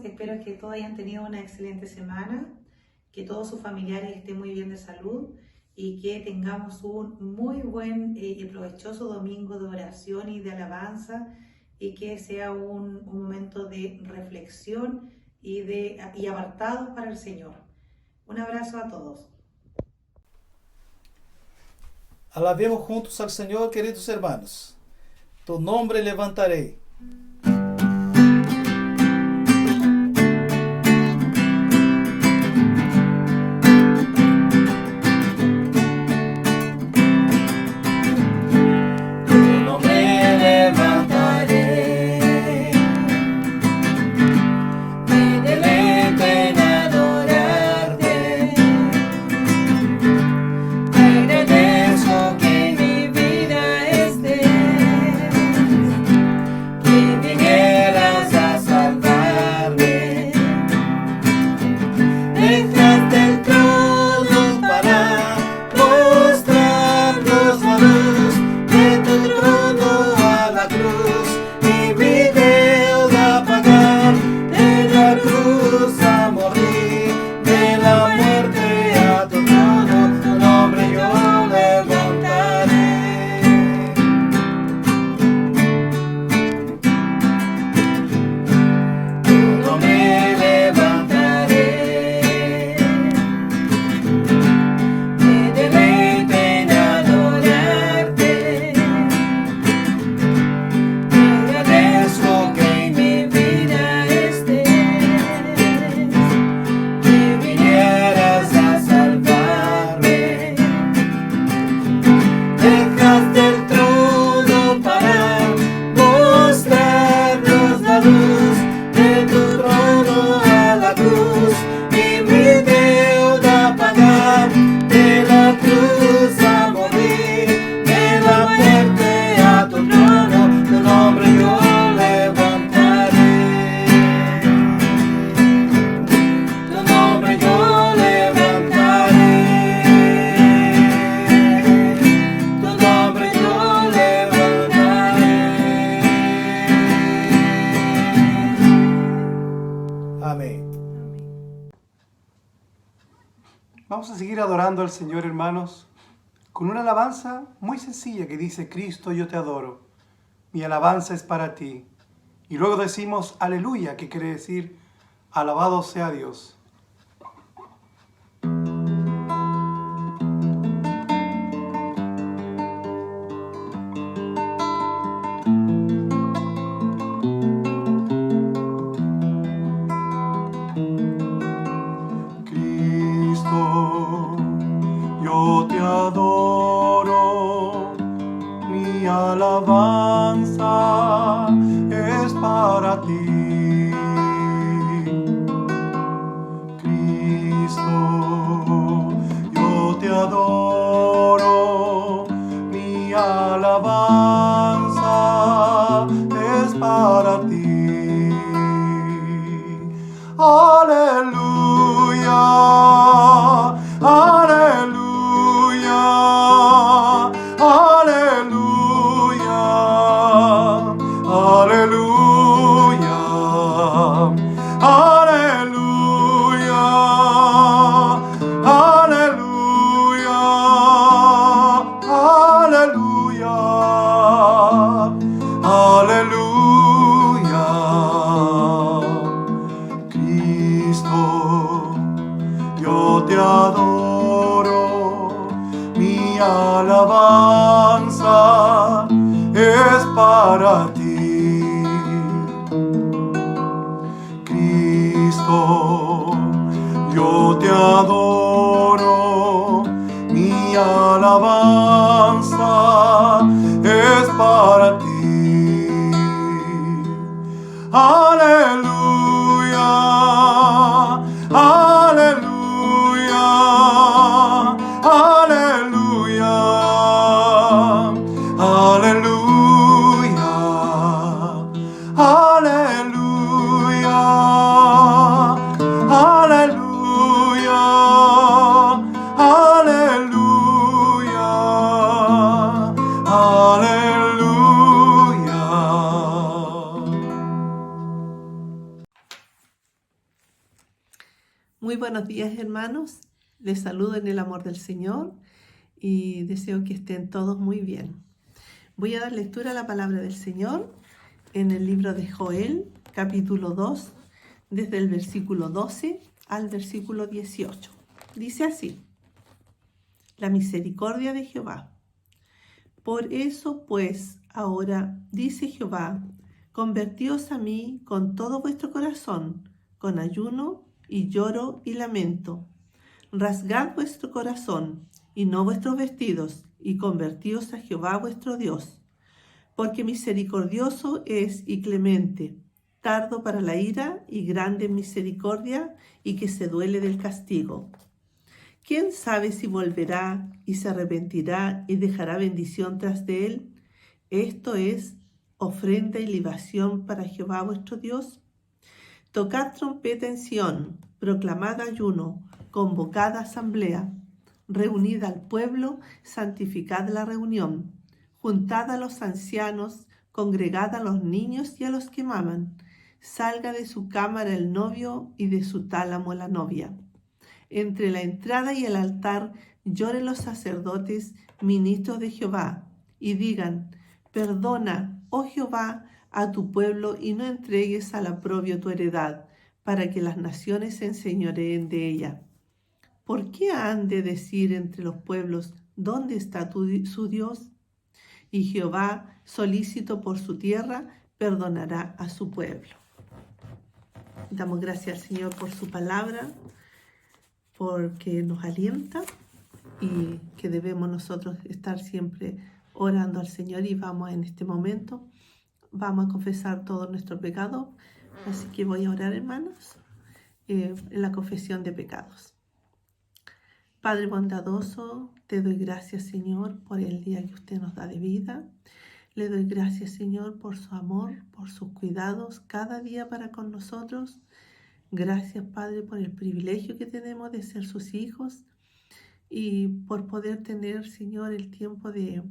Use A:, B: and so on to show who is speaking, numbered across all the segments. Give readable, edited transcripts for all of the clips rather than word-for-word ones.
A: Espero que todos hayan tenido una excelente semana, que todos sus familiares estén muy bien de salud y que tengamos un muy buen y provechoso domingo de oración y de alabanza, y que sea un momento de reflexión y apartado para el Señor. Un abrazo a todos.
B: Alabemos juntos al Señor, queridos hermanos. Tu nombre levantaré.
C: Que Vamos a seguir adorando al Señor, hermanos, con una alabanza muy sencilla que dice: Cristo, yo te adoro, mi alabanza es para ti. Y luego decimos aleluya, que quiere decir alabado sea Dios. Cristo, yo te adoro, mi alabanza es para ti. Cristo, yo te adoro, mi alabanza es para ti. Aleluya, aleluya, aleluya, aleluya, aleluya, aleluya, aleluya, aleluya. Cristo, yo te adoro, mi alabanza es para ti. Cristo, yo te adoro, mi alabanza es para ti. Aleluya, aleluya, aleluya, aleluya, aleluya, aleluya, aleluya, aleluya.
D: Muy buenos días, hermanos. Les saludo en el amor del Señor y deseo que estén todos muy bien. Voy a dar lectura a la palabra del Señor en el libro de Joel, capítulo 2, desde el versículo 12 al versículo 18. Dice así: la misericordia de Jehová. Por eso, pues, ahora, dice Jehová, convertíos a mí con todo vuestro corazón, con ayuno y lloro y lamento. Rasgad vuestro corazón y no vuestros vestidos, y convertíos a Jehová vuestro Dios. Porque misericordioso es y clemente, tardo para la ira y grande en misericordia, y que se duele del castigo. ¿Quién sabe si volverá y se arrepentirá y dejará bendición tras de él? Esto es ofrenda y libación para Jehová vuestro Dios. Tocad trompeta en Sión, proclamad ayuno, convocad asamblea, reunid al pueblo, santificad la reunión, juntad a los ancianos, congregad a los niños y a los que maman. Salga de su cámara el novio y de su tálamo la novia. Entre la entrada y el altar lloren los sacerdotes, ministros de Jehová, y digan: perdona, oh Jehová, a tu pueblo y no entregues al oprobio tu heredad, para que las naciones se enseñoreen de ella. ¿Por qué han de decir entre los pueblos: ¿dónde está su Dios? Y Jehová, solícito por su tierra, perdonará a su pueblo. Damos gracias al Señor por su palabra, porque nos alienta y que debemos nosotros estar siempre orando al Señor. Y vamos en este momento, vamos a confesar todo nuestro pecado. Así que voy a orar, hermanos, en la confesión de pecados. Padre bondadoso, te doy gracias, Señor, por el día que usted nos da de vida. Le doy gracias, Señor, por su amor, por sus cuidados cada día para con nosotros. Gracias, Padre, por el privilegio que tenemos de ser sus hijos y por poder tener, Señor, el tiempo de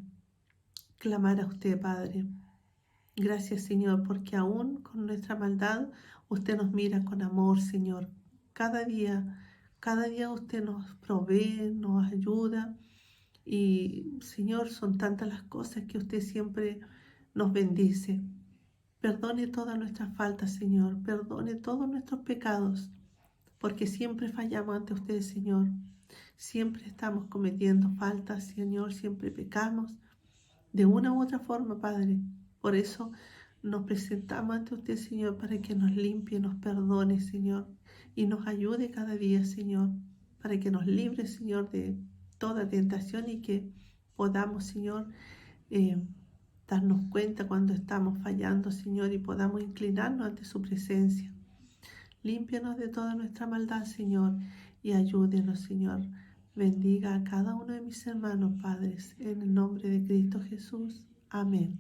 D: clamar a usted, Padre. Gracias, Señor, porque aún con nuestra maldad, usted nos mira con amor, Señor. Cada día Cada día usted nos provee, nos ayuda. Y Señor, son tantas las cosas que usted siempre nos bendice. Perdone todas nuestras faltas, Señor. Perdone todos nuestros pecados, porque siempre fallamos ante usted, Señor. Siempre estamos cometiendo faltas, Señor. Siempre pecamos de una u otra forma, Padre. Por eso nos presentamos ante usted, Señor, para que nos limpie, nos perdone, Señor, y nos ayude cada día, Señor, para que nos libre, Señor, de toda tentación y que podamos, Señor, darnos cuenta cuando estamos fallando, Señor, y podamos inclinarnos ante su presencia. Límpianos de toda nuestra maldad, Señor, y ayúdenos, Señor. Bendiga a cada uno de mis hermanos, padres, en el nombre de Cristo Jesús. Amén.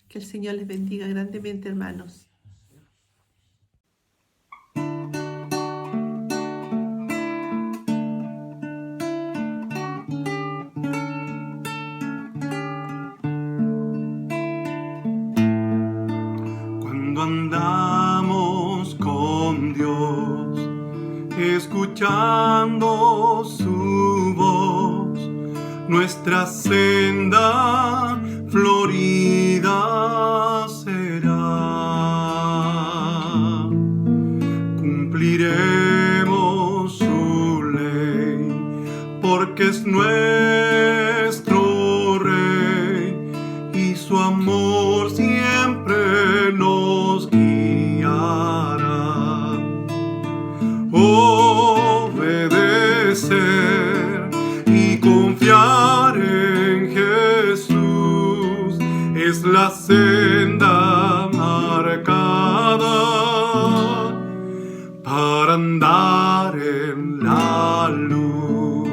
D: Que el Señor les bendiga grandemente, hermanos.
C: Cuando andamos con Dios, escuchando su voz, nuestra senda florida será. Cumpliremos su ley, porque es nuestro Rey, y su amor siempre nos guiará. Obedecer y confiar en Jesús es la senda marcada para andar en la luz.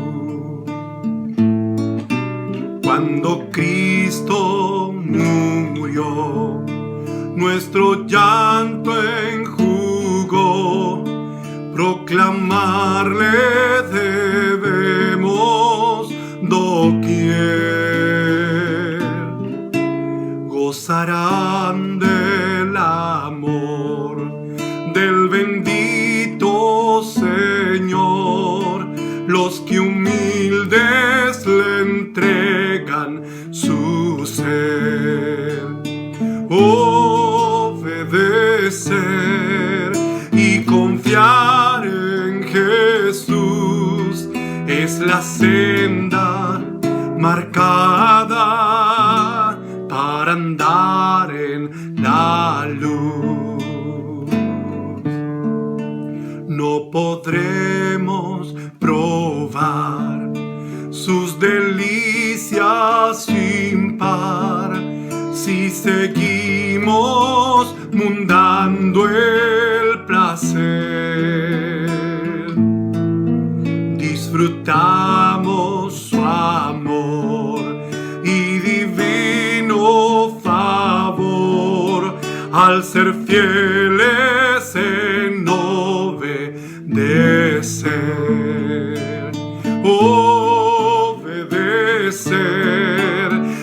C: Cuando Cristo murió, nuestro llanto enjugó. Proclamarle debemos doquier. Gozarán del amor del bendito Señor los que humildes le entregan su ser. Obedecer y confiar en Jesús es la senda marcada para andar en la luz. No podremos probar sus delicias sin par si seguimos mundando el placer. Disfrutamos su amor y divino favor al ser fieles en obedecer. Obedecer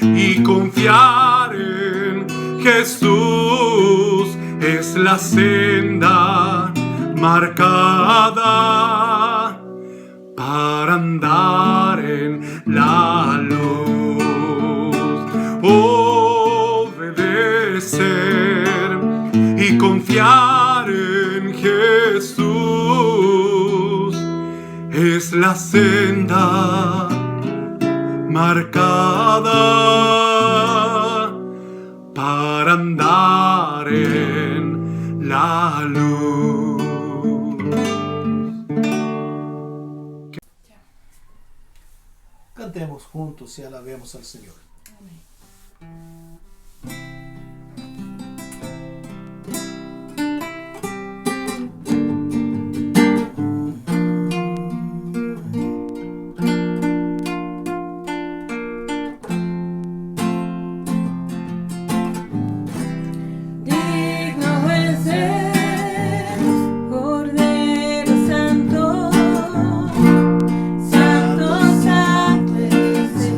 C: y confiar en Jesús es la senda marcada para andar en la luz. Obedecer y confiar en Jesús es la senda marcada para andar en la luz.
B: Cantemos juntos y alabemos al Señor.
E: Santo, santo es Él.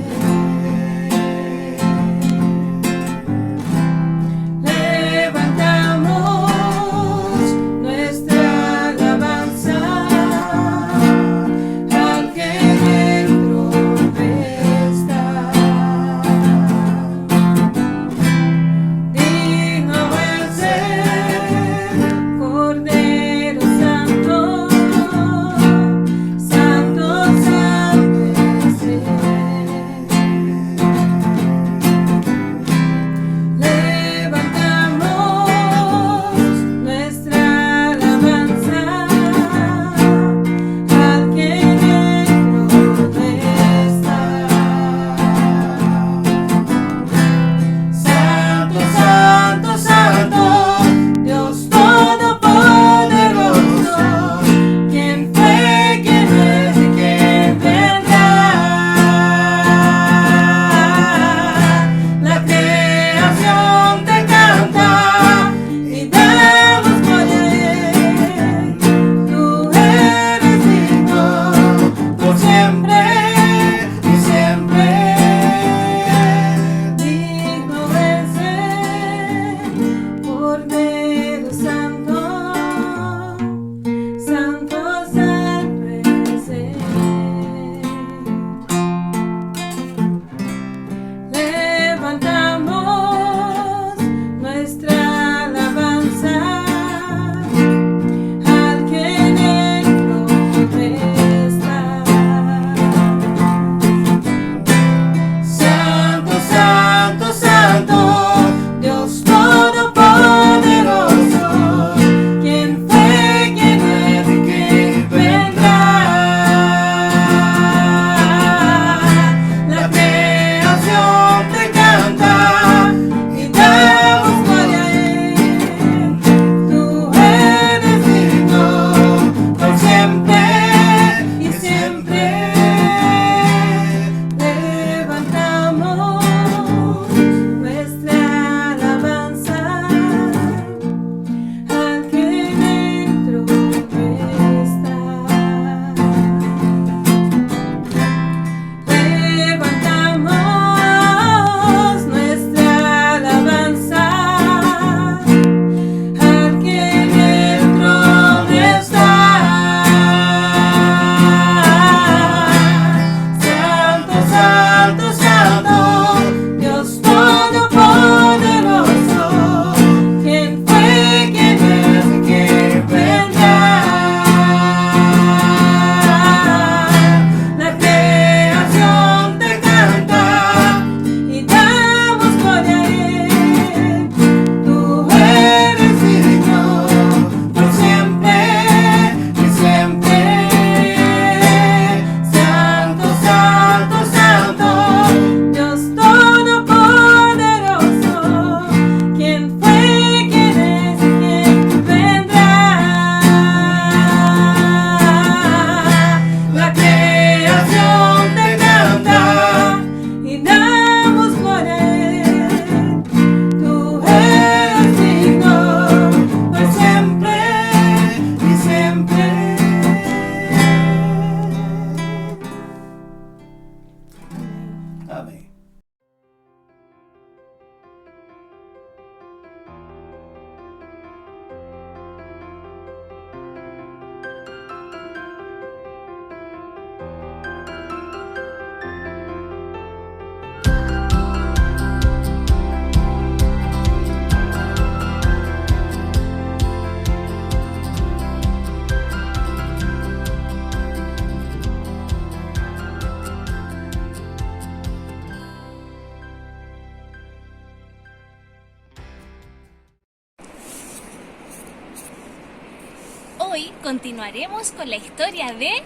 E: Hoy continuaremos con la historia de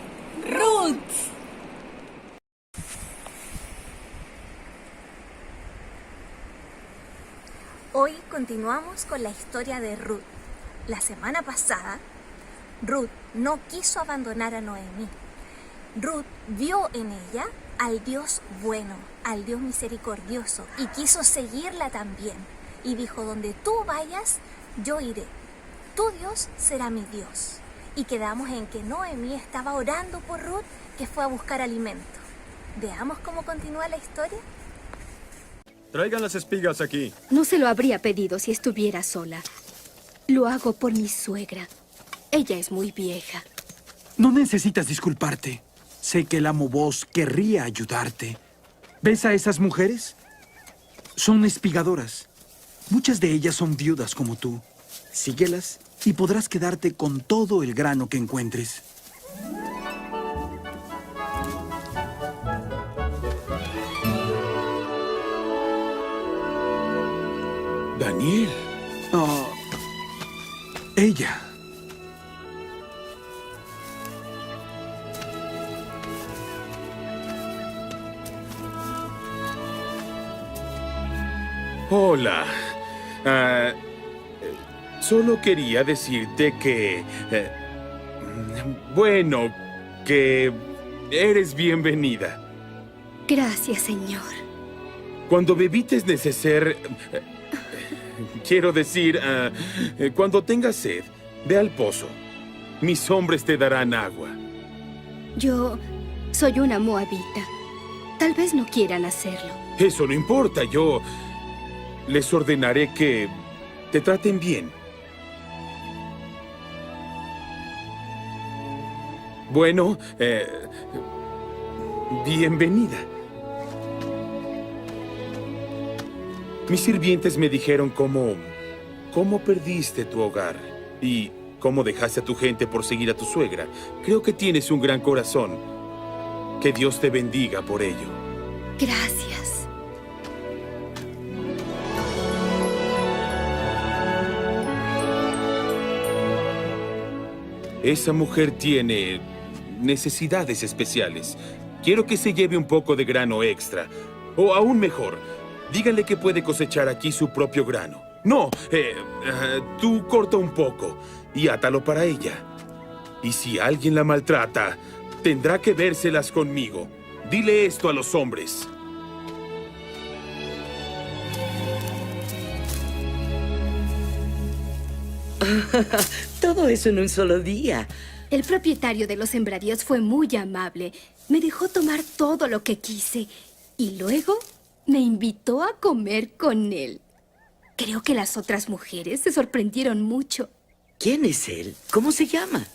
E: Ruth. Hoy continuamos con la historia de Ruth. La semana pasada, Ruth no quiso abandonar a Noemí. Ruth vio en ella al Dios bueno, al Dios misericordioso, y quiso seguirla también. Y dijo, donde tú vayas, yo iré. Tu Dios será mi Dios. Y quedamos en que Noemí estaba orando por Ruth, que fue a buscar alimento. Veamos cómo continúa la historia.
F: Traigan las espigas aquí.
G: No se lo habría pedido si estuviera sola. Lo hago por mi suegra. Ella es muy vieja.
H: No necesitas disculparte. Sé que el amo Boaz querría ayudarte. ¿Ves a esas mujeres? Son espigadoras. Muchas de ellas son viudas como tú. Síguelas y podrás quedarte con todo el grano que encuentres.
F: Daniel.
H: Oh, ella.
F: Hola. Solo quería decirte que... bueno, que eres bienvenida.
G: Gracias, señor.
F: Cuando bebites neceser... quiero decir, cuando tengas sed, ve al pozo. Mis hombres te darán agua.
G: Yo soy una moabita. Tal vez no quieran hacerlo.
F: Eso no importa, yo les ordenaré que te traten bien. Bueno, bienvenida. Mis sirvientes me dijeron cómo perdiste tu hogar y cómo dejaste a tu gente por seguir a tu suegra. Creo que tienes un gran corazón. Que Dios te bendiga por ello.
G: Gracias.
F: Esa mujer tiene necesidades especiales. Quiero que se lleve un poco de grano extra. O aún mejor, díganle que puede cosechar aquí su propio grano. No, tú corta un poco y átalo para ella. Y si alguien la maltrata, tendrá que vérselas conmigo. Dile esto a los hombres.
I: Todo eso en un solo día.
G: El propietario de los sembradíos fue muy amable. Me dejó tomar todo lo que quise. Y luego me invitó a comer con él. Creo que las otras mujeres se sorprendieron mucho.
I: ¿Quién es él? ¿Cómo se llama?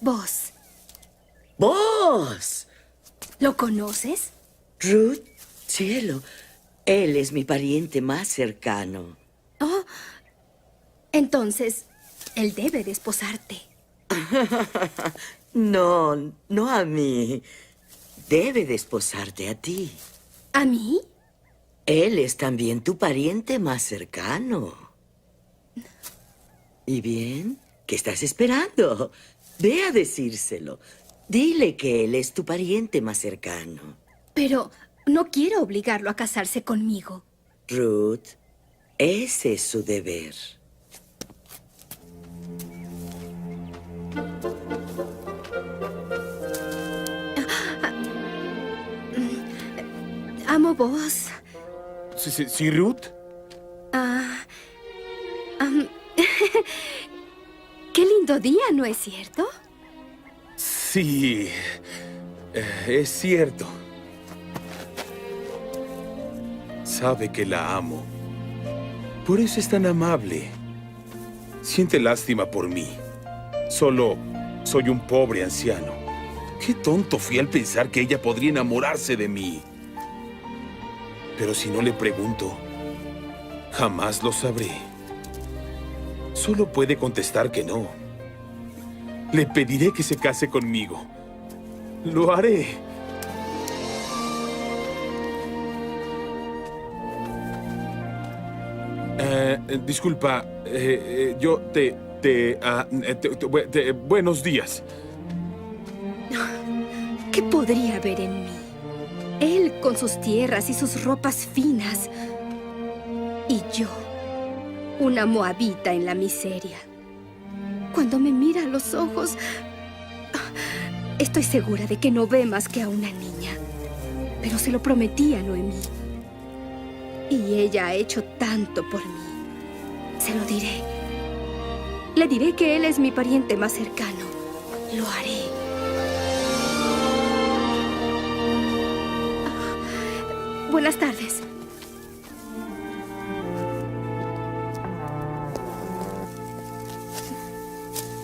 G: ¿Vos
I: ¡Vos!
G: lo conoces?
I: Ruth, cielo. Él es mi pariente más cercano.
G: Oh, entonces, él debe desposarte.
I: No, no a mí. Debe desposarte a ti.
G: ¿A mí?
I: Él es también tu pariente más cercano. ¿Y bien? ¿Qué estás esperando? Ve a decírselo. Dile que él es tu pariente más cercano.
G: Pero no quiero obligarlo a casarse conmigo.
I: Ruth, ese es su deber.
G: Amo vos.
F: ¿Sí, Ruth?
G: Qué lindo día, ¿no es cierto?
F: Sí, es cierto. Sabe que la amo. Por eso es tan amable. Siente lástima por mí. Solo soy un pobre anciano. Qué tonto fui al pensar que ella podría enamorarse de mí. Pero si no le pregunto, jamás lo sabré. Solo puede contestar que no. Le pediré que se case conmigo. Lo haré. Disculpa, yo te Buenos días.
G: ¿Qué podría ver en mí? Él con sus tierras y sus ropas finas. Y yo, una moabita en la miseria. Cuando me mira a los ojos, estoy segura de que no ve más que a una niña. Pero se lo prometí a Noemí. Y ella ha hecho tanto por mí. Se lo diré. Le diré que él es mi pariente más cercano. Lo haré. Buenas tardes.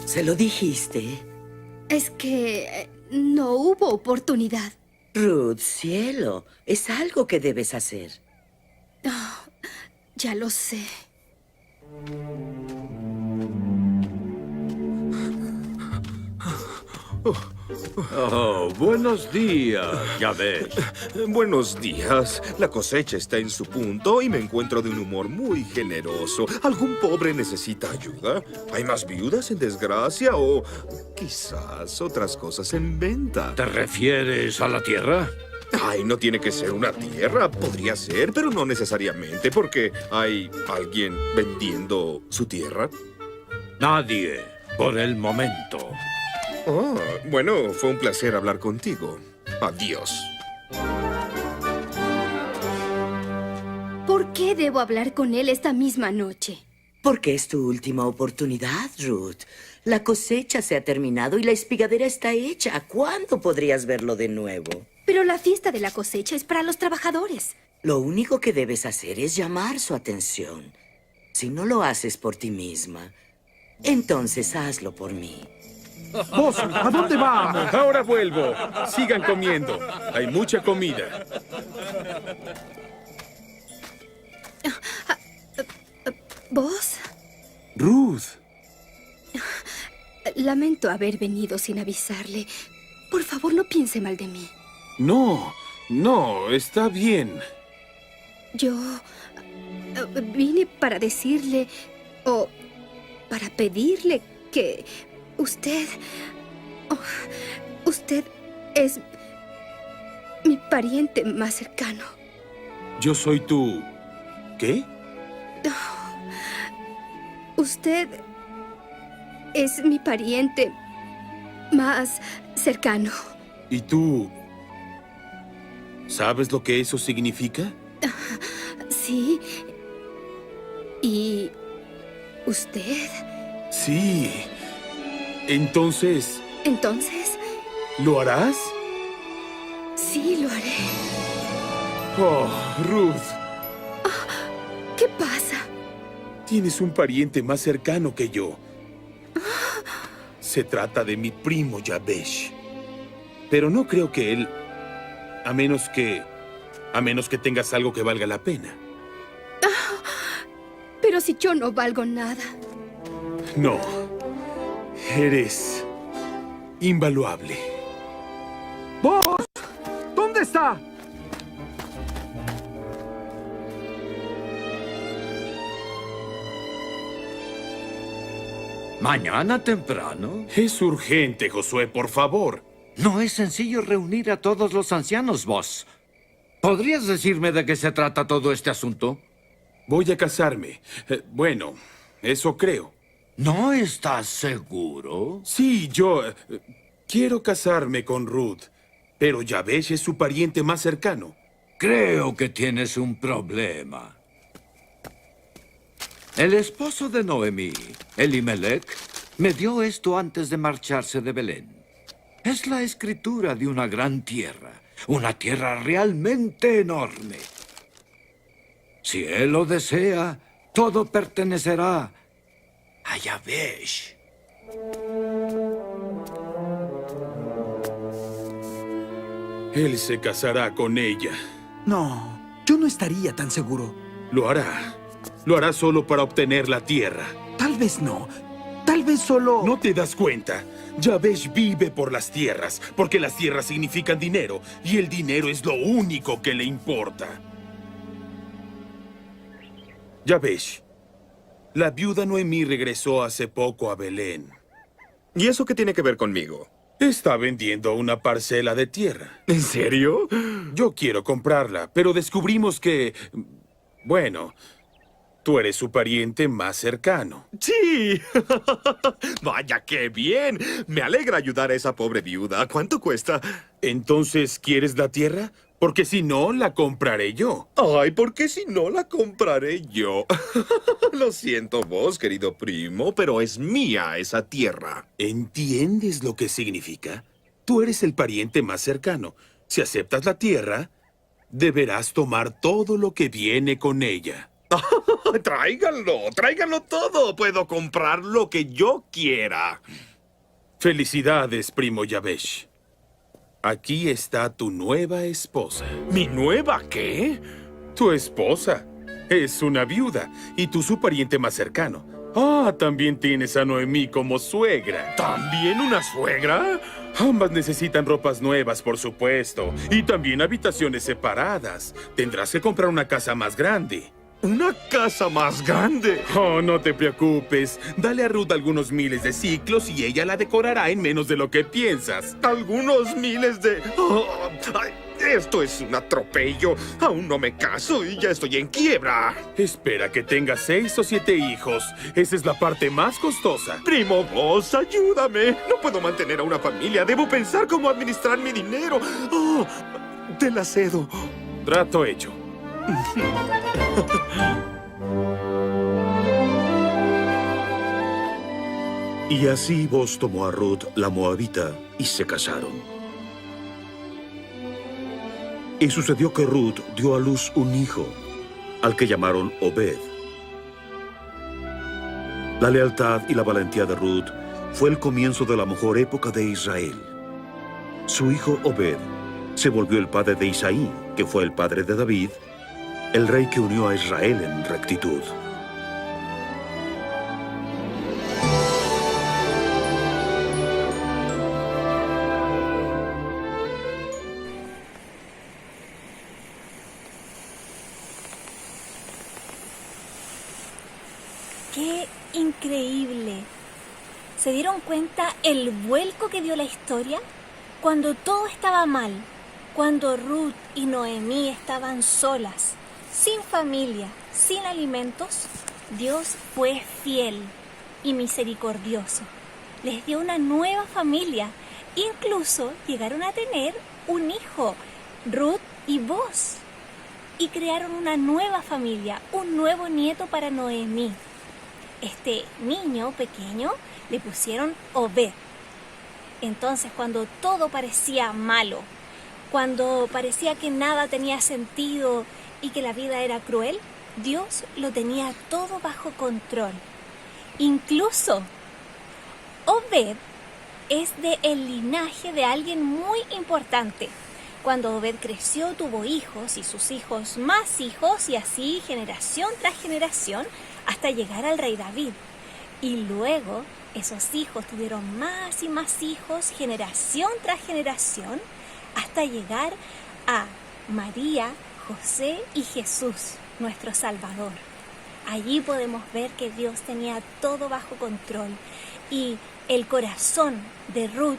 I: ¿Se lo dijiste?
G: Es que no hubo oportunidad.
I: Ruth, cielo, es algo que debes hacer.
G: Ya lo sé.
J: Oh, buenos días, ya ves.
F: Buenos días. La cosecha está en su punto y me encuentro de un humor muy generoso. ¿Algún pobre necesita ayuda? ¿Hay más viudas en desgracia o quizás otras cosas en venta?
J: ¿Te refieres a la tierra?
F: Ay, no tiene que ser una tierra. Podría ser, pero no necesariamente, porque hay alguien vendiendo su tierra.
J: Nadie, por el momento.
F: Oh, bueno, fue un placer hablar contigo. Adiós.
G: ¿Por qué debo hablar con él esta misma noche?
I: Porque es tu última oportunidad, Ruth. La cosecha se ha terminado y la espigadera está hecha. ¿Cuándo podrías verlo de nuevo?
G: Pero la fiesta de la cosecha es para los trabajadores.
I: Lo único que debes hacer es llamar su atención. Si no lo haces por ti misma, entonces hazlo por mí.
H: Vos, ¿a dónde vamos?
F: Ahora vuelvo. Sigan comiendo. Hay mucha comida.
G: ¿Vos?
F: Ruth.
G: Lamento haber venido sin avisarle. Por favor, no piense mal de mí.
F: No, está bien.
G: Yo vine para decirle o para pedirle que usted es mi pariente más cercano.
F: Yo soy tu... ¿Qué?
G: Usted es mi pariente más cercano.
F: ¿Y tú? ¿Sabes lo que eso significa?
G: Sí. ¿Y usted?
F: Sí. Entonces...
G: ¿Entonces?
F: ¿Lo harás?
G: Sí, lo haré.
F: Oh, Ruth.
G: ¿Qué pasa?
F: Tienes un pariente más cercano que yo. Se trata de mi primo Yabesh. Pero no creo que él... A menos que tengas algo que valga la pena.
G: Pero si yo no valgo nada.
F: No. Eres... invaluable.
H: ¡Vos! ¿Dónde está?
J: ¿Mañana temprano?
F: Es urgente, Josué, por favor.
J: No es sencillo reunir a todos los ancianos, vos. ¿Podrías decirme de qué se trata todo este asunto?
F: Voy a casarme. Bueno, eso creo.
J: ¿No estás seguro?
F: Sí, yo... quiero casarme con Ruth. Pero Yabesh es su pariente más cercano.
J: Creo que tienes un problema. El esposo de Noemí, Elimelech, me dio esto antes de marcharse de Belén. Es la escritura de una gran tierra, una tierra realmente enorme. Si él lo desea, todo pertenecerá a Yabesh.
F: Él se casará con ella.
H: No, yo no estaría tan seguro.
F: Lo hará. Lo hará solo para obtener la tierra.
H: Tal vez no. Tal vez solo...
F: ¿No te das cuenta? Yabesh vive por las tierras, porque las tierras significan dinero, y el dinero es lo único que le importa. Yabesh, La viuda Noemí regresó hace poco a Belén.
K: ¿Y eso qué tiene que ver conmigo?
F: Está vendiendo una parcela de tierra.
K: ¿En serio?
F: Yo quiero comprarla, pero descubrimos que... Bueno, tú eres su pariente más cercano.
K: ¡Sí! ¡Vaya, qué bien! Me alegra ayudar a esa pobre viuda. ¿Cuánto cuesta?
F: Entonces, ¿quieres la tierra? Porque si no, la compraré yo.
K: Ay, ¿por qué si no la compraré yo? Lo siento vos, querido primo, pero es mía esa tierra.
F: ¿Entiendes lo que significa? Tú eres el pariente más cercano. Si aceptas la tierra, deberás tomar todo lo que viene con ella.
K: Tráiganlo todo. Puedo comprar lo que yo quiera.
F: Felicidades, primo Yabesh. Aquí está tu nueva esposa.
K: ¿Mi nueva qué?
F: Tu esposa. Es una viuda y tú su pariente más cercano. Ah, también tienes a Noemí como suegra.
K: ¿También una suegra?
F: Ambas necesitan ropas nuevas, por supuesto. Y también habitaciones separadas. Tendrás que comprar una casa más grande.
K: ¿Una casa más grande?
F: Oh, no te preocupes. Dale a Ruth algunos miles de ciclos y ella la decorará en menos de lo que piensas.
K: ¿Algunos miles de...? Oh, ay, esto es un atropello. Aún no me caso y ya estoy en quiebra.
F: Espera que tengas 6 o 7 hijos. Esa es la parte más costosa.
K: Primo, vos, ayúdame. No puedo mantener a una familia. Debo pensar cómo administrar mi dinero. Oh, te la cedo.
F: Trato hecho.
L: Y así Boaz tomó a Ruth, la moabita, y se casaron. Y sucedió que Ruth dio a luz un hijo, al que llamaron Obed. La lealtad y la valentía de Ruth fue el comienzo de la mejor época de Israel. Su hijo Obed se volvió el padre de Isaí, que fue el padre de David, el rey que unió a Israel en rectitud.
E: ¡Qué increíble! ¿Se dieron cuenta el vuelco que dio la historia? Cuando todo estaba mal, cuando Ruth y Noemí estaban solas, sin familia, sin alimentos, Dios fue fiel y misericordioso. Les dio una nueva familia. Incluso llegaron a tener un hijo, Ruth y Boaz. Y crearon una nueva familia, un nuevo nieto para Noemí. Este niño pequeño le pusieron Obed. Entonces, cuando todo parecía malo, cuando parecía que nada tenía sentido y que la vida era cruel, Dios lo tenía todo bajo control. Incluso Obed es del linaje de alguien muy importante. Cuando Obed creció, tuvo hijos y sus hijos más hijos y así generación tras generación hasta llegar al rey David. Y luego esos hijos tuvieron más y más hijos, generación tras generación, hasta llegar a María, José y Jesús, nuestro Salvador. Allí podemos ver que Dios tenía todo bajo control y el corazón de Ruth,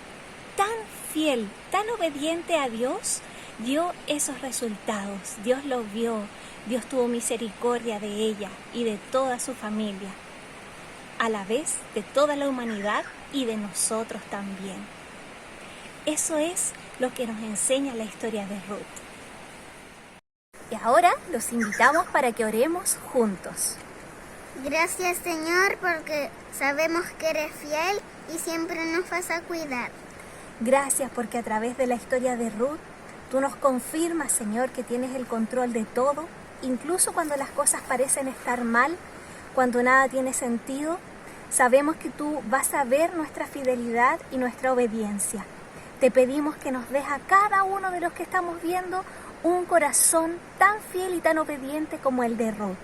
E: tan fiel, tan obediente a Dios, dio esos resultados. Dios los vio, Dios tuvo misericordia de ella y de toda su familia, a la vez de toda la humanidad y de nosotros también. Eso es lo que nos enseña la historia de Ruth. Y ahora los invitamos para que oremos juntos.
M: Gracias, Señor, porque sabemos que eres fiel y siempre nos vas a cuidar.
E: Gracias porque a través de la historia de Ruth, tú nos confirmas, Señor, que tienes el control de todo, incluso cuando las cosas parecen estar mal, cuando nada tiene sentido. Sabemos que tú vas a ver nuestra fidelidad y nuestra obediencia. Te pedimos que nos des a cada uno de los que estamos viendo un corazón tan fiel y tan obediente como el de Ruth.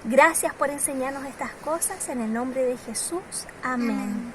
E: Gracias por enseñarnos estas cosas en el nombre de Jesús. Amén.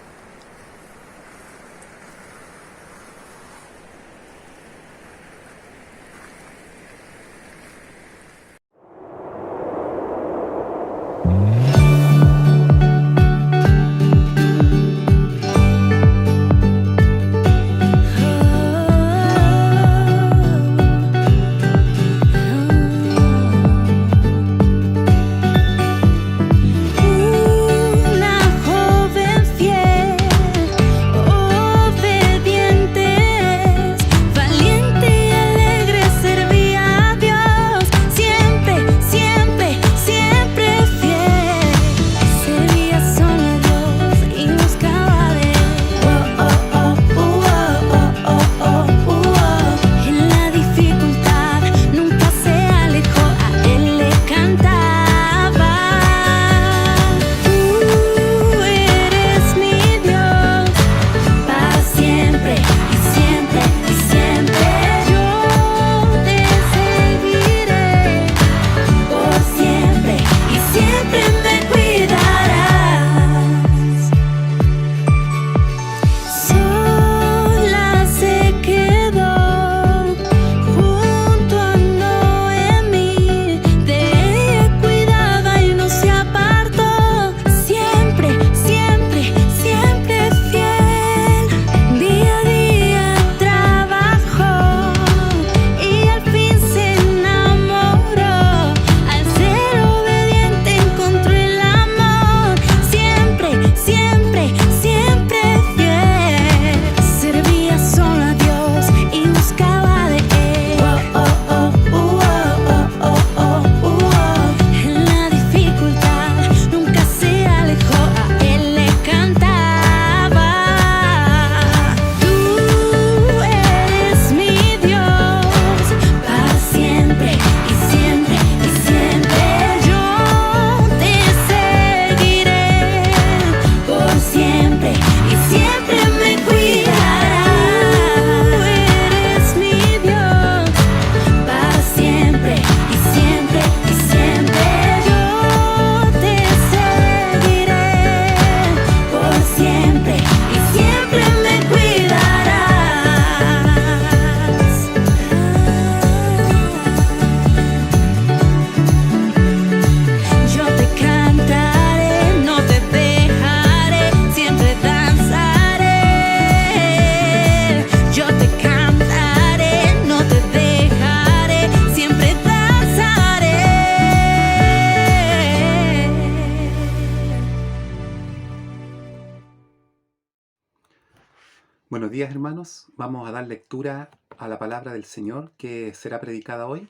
C: Buenos días, hermanos. Vamos a dar lectura a la palabra del Señor que será predicada hoy,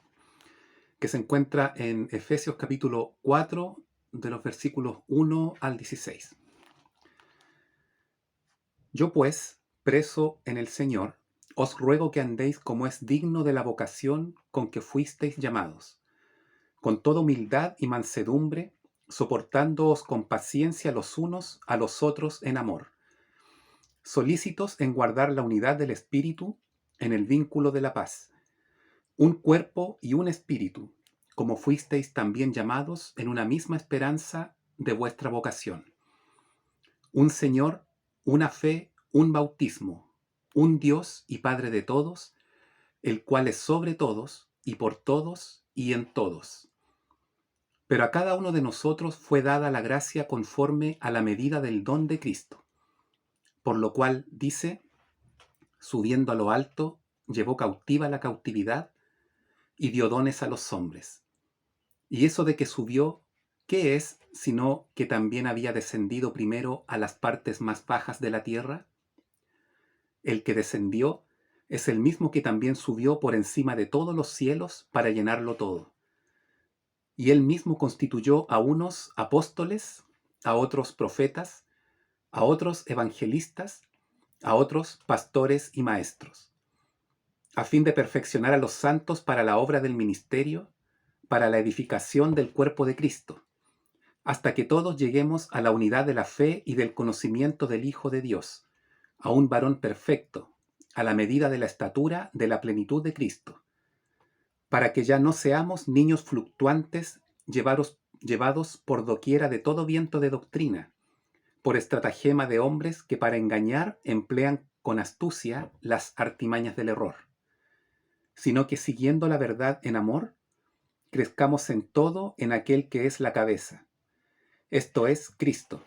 C: que se encuentra en Efesios capítulo 4, de los versículos 1 al 16. Yo pues, preso en el Señor, os ruego que andéis como es digno de la vocación con que fuisteis llamados, con toda humildad y mansedumbre, soportándoos con paciencia los unos a los otros en amor, solícitos en guardar la unidad del Espíritu en el vínculo de la paz, un cuerpo y un espíritu, como fuisteis también llamados en una misma esperanza de vuestra vocación. Un Señor, una fe, un bautismo, un Dios y Padre de todos, el cual es sobre todos y por todos y en todos. Pero a cada uno de nosotros fue dada la gracia conforme a la medida del don de Cristo. Por lo cual dice, subiendo a lo alto, llevó cautiva la cautividad y dio dones a los hombres. Y eso de que subió, ¿qué es sino que también había descendido primero a las partes más bajas de la tierra? El que descendió es el mismo que también subió por encima de todos los cielos para llenarlo todo. Y él mismo constituyó a unos apóstoles, a otros profetas, a otros evangelistas, a otros pastores y maestros, a fin de perfeccionar a los santos para la obra del ministerio, para la edificación del cuerpo de Cristo, hasta que todos lleguemos a la unidad de la fe y del conocimiento del Hijo de Dios, a un varón perfecto, a la medida de la estatura de la plenitud de Cristo, para que ya no seamos niños fluctuantes llevados por doquiera de todo viento de doctrina, por estratagema de hombres que para engañar emplean con astucia las artimañas del error, sino que siguiendo la verdad en amor, crezcamos en todo en aquel que es la cabeza, esto es Cristo,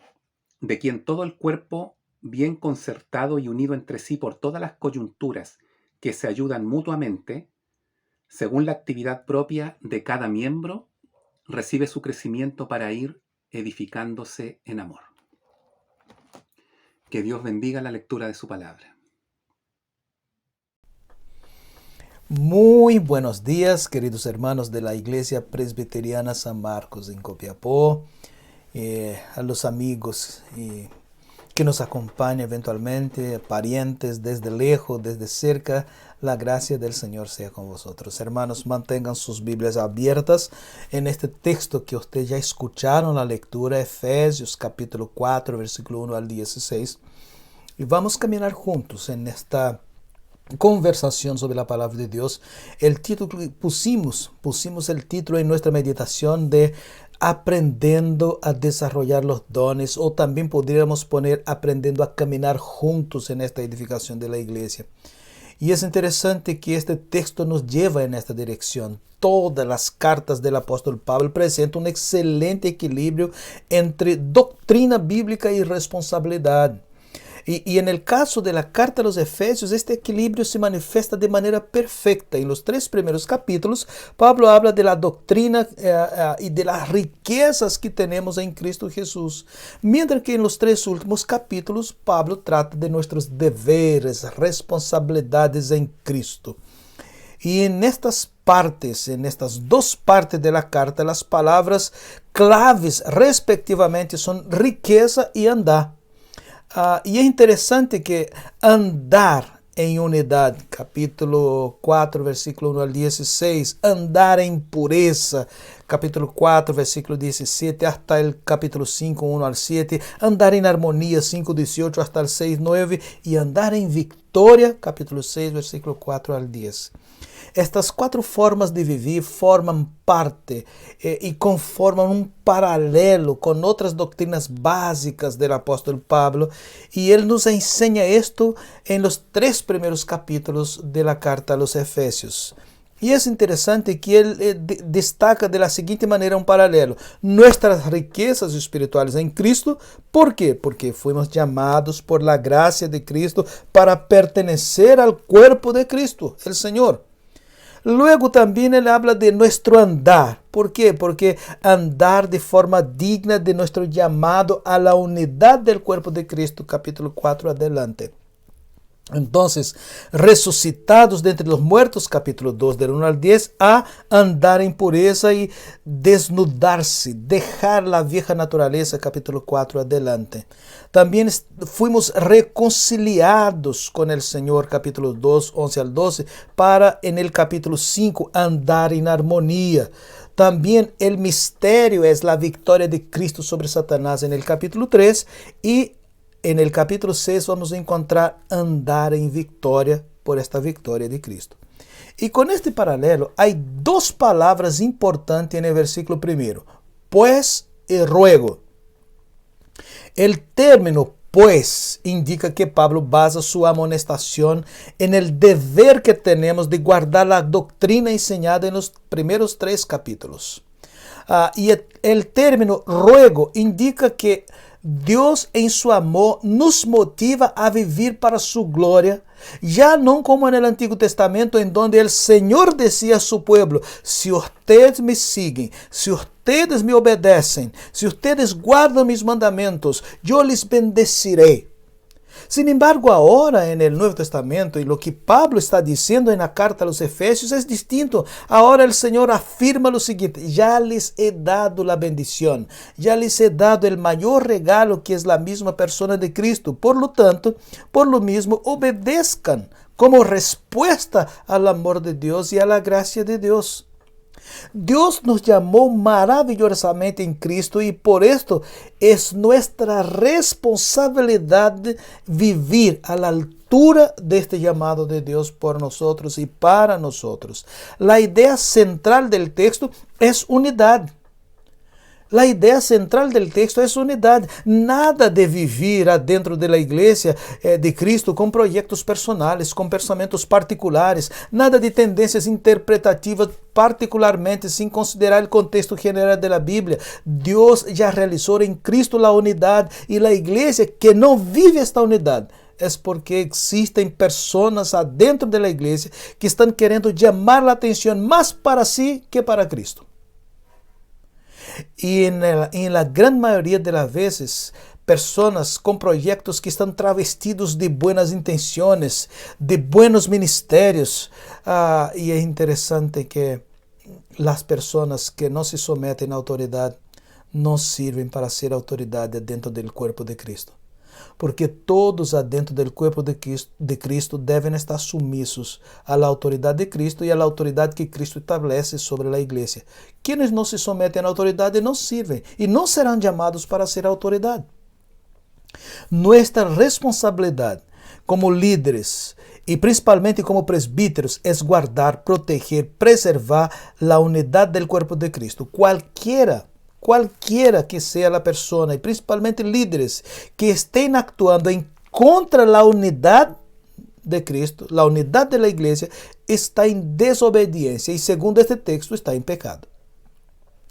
C: de quien todo el cuerpo, bien concertado y unido entre sí por todas las coyunturas que se ayudan mutuamente, según la actividad propia de cada miembro, recibe su crecimiento para ir edificándose en amor. Que Dios bendiga la lectura de su palabra.
B: Muy buenos días, queridos hermanos de la Iglesia Presbiteriana San Marcos en Copiapó, a los amigos que nos acompañan eventualmente, parientes desde lejos, desde cerca, la gracia del Señor sea con vosotros. Hermanos, mantengan sus Biblias abiertas en este texto que ustedes ya escucharon la lectura, Efesios capítulo 4, versículo 1 al 16. Y vamos a caminar juntos en esta conversación sobre la palabra de Dios. El título que pusimos el título en nuestra meditación de aprendiendo a desarrollar los dones, o también podríamos poner aprendiendo a caminar juntos en esta edificación de la iglesia. Y es interesante que este texto nos lleva en esta dirección. Todas las cartas del apóstol Pablo presentan un excelente equilibrio entre doctrina bíblica y responsabilidad. Y en el caso de la carta a los Efesios, este equilibrio se manifiesta de manera perfecta. En los 3 primeros capítulos, Pablo habla de la doctrina y de las riquezas que tenemos en Cristo Jesús. Mientras que en los 3 últimos capítulos, Pablo trata de nuestros deberes, responsabilidades en Cristo. Y en estas dos partes de la carta, las palabras claves respectivamente son riqueza y andar. Y es interesante que andar en unidad, capítulo 4, versículo 1 al 16, andar en pureza, capítulo 4, versículo 17, hasta el capítulo 5, 1 al 7, andar en armonía, 5, 18 hasta el 6, 9, y andar en victoria, capítulo 6, versículo 4 al 10. Estas 4 formas de vivir forman parte y conforman un paralelo con otras doctrinas básicas del apóstol Pablo, y él nos enseña esto en los 3 primeros capítulos de la carta a los Efesios. Y es interesante que él destaca de la siguiente manera un paralelo: nuestras riquezas espirituales en Cristo. ¿Por qué? Porque fuimos llamados por la gracia de Cristo para pertenecer al cuerpo de Cristo, el Señor. Luego también él habla de nuestro andar. ¿Por qué? Porque andar de forma digna de nuestro llamado a la unidad del cuerpo de Cristo, capítulo 4 adelante. Entonces, resucitados de entre los muertos, capítulo 2, del 1 al 10, a andar en pureza y desnudarse, dejar la vieja naturaleza, capítulo 4 adelante. También fuimos reconciliados con el Señor, capítulo 2, 11 al 12, para en el capítulo 5 andar en armonía. También el misterio es la victoria de Cristo sobre Satanás en el capítulo 3 y en el capítulo 6 vamos a encontrar andar en victoria por esta victoria de Cristo. Y con este paralelo hay dos palabras importantes en el versículo primero, pues y ruego. El término pues indica que Pablo basa su amonestación en el deber que tenemos de guardar la doctrina enseñada en los primeros 3 capítulos. Y el término ruego indica que Dios en su amor nos motiva a vivir para su gloria, ya no como en el Antiguo Testamento, en donde el Señor decía a su pueblo, si ustedes me siguen, si ustedes me obedecen, si ustedes guardan mis mandamientos, yo les bendeciré. Sin embargo, ahora en el Nuevo Testamento, y lo que Pablo está diciendo en la carta a los Efesios es distinto. Ahora el Señor afirma lo siguiente, ya les he dado la bendición, ya les he dado el mayor regalo que es la misma persona de Cristo. Por lo tanto, por lo mismo, obedezcan como respuesta al amor de Dios y a la gracia de Dios. Dios nos llamó maravillosamente en Cristo y por esto es nuestra responsabilidad vivir a la altura de este llamado de Dios por nosotros y para nosotros. La idea central del texto es unidad. La idea central del texto es unidad. Nada de vivir adentro de la iglesia de Cristo con proyectos personales, con pensamientos particulares. Nada de tendencias interpretativas particularmente sin considerar el contexto general de la Biblia. Dios ya realizó en Cristo la unidad y la iglesia que no vive esta unidad es porque existen personas adentro de la iglesia que están queriendo llamar la atención más para sí que para Cristo. Y en la gran mayoría de las veces, personas con proyectos que están travestidos de buenas intenciones, de buenos ministerios. Y es interesante que las personas que no se someten a autoridad no sirven para ser autoridad dentro del cuerpo de Cristo. Porque todos adentro del cuerpo de Cristo deben estar sumisos a la autoridad de Cristo y a la autoridad que Cristo establece sobre la iglesia. Quienes no se someten a la autoridad no sirven y no serán llamados para ser autoridad. Nuestra responsabilidad como líderes y principalmente como presbíteros es guardar, proteger, preservar la unidad del cuerpo de Cristo. Cualquiera que sea la persona, y principalmente líderes, que estén actuando en contra de la unidad de Cristo, la unidad de la iglesia, está en desobediencia y según este texto está en pecado.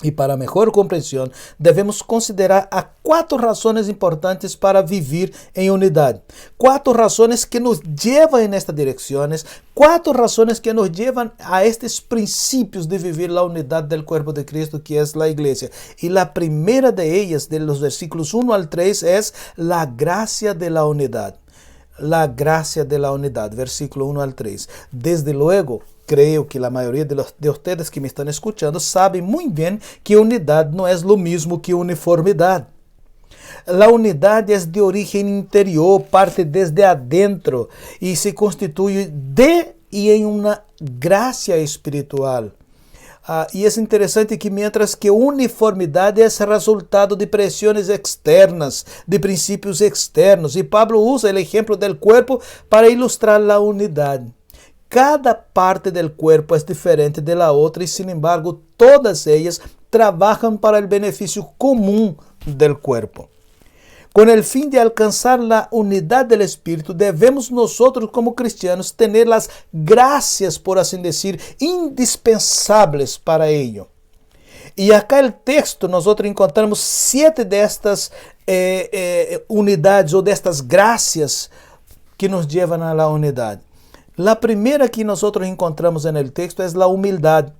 B: Y para mejor comprensión, debemos considerar a 4 razones importantes para vivir en unidad. 4 razones que nos llevan en estas direcciones, 4 razones que nos llevan a estos principios de vivir la unidad del cuerpo de Cristo, que es la iglesia. Y la primera de ellas, de los versículos 1 al 3, es la gracia de la unidad. La gracia de la unidad, versículo 1 al 3. Desde luego, creo que la mayoría de ustedes que me están escuchando saben muy bien que unidad no es lo mismo que uniformidad. La unidad es de origen interior, parte desde adentro y se constituye de y en una gracia espiritual. Y es interesante que mientras que uniformidad es resultado de presiones externas, de principios externos, y Pablo usa el ejemplo del cuerpo para ilustrar la unidad. Cada parte del cuerpo es diferente de la otra y sin embargo todas ellas trabajan para el beneficio común del cuerpo. Con el fin de alcanzar la unidad del Espíritu, debemos nosotros como cristianos tener las gracias, por así decir, indispensables para ello. Y acá el texto nosotros encontramos 7 de estas unidades o de estas gracias que nos llevan a la unidad. La primera que nosotros encontramos en el texto es la humildad.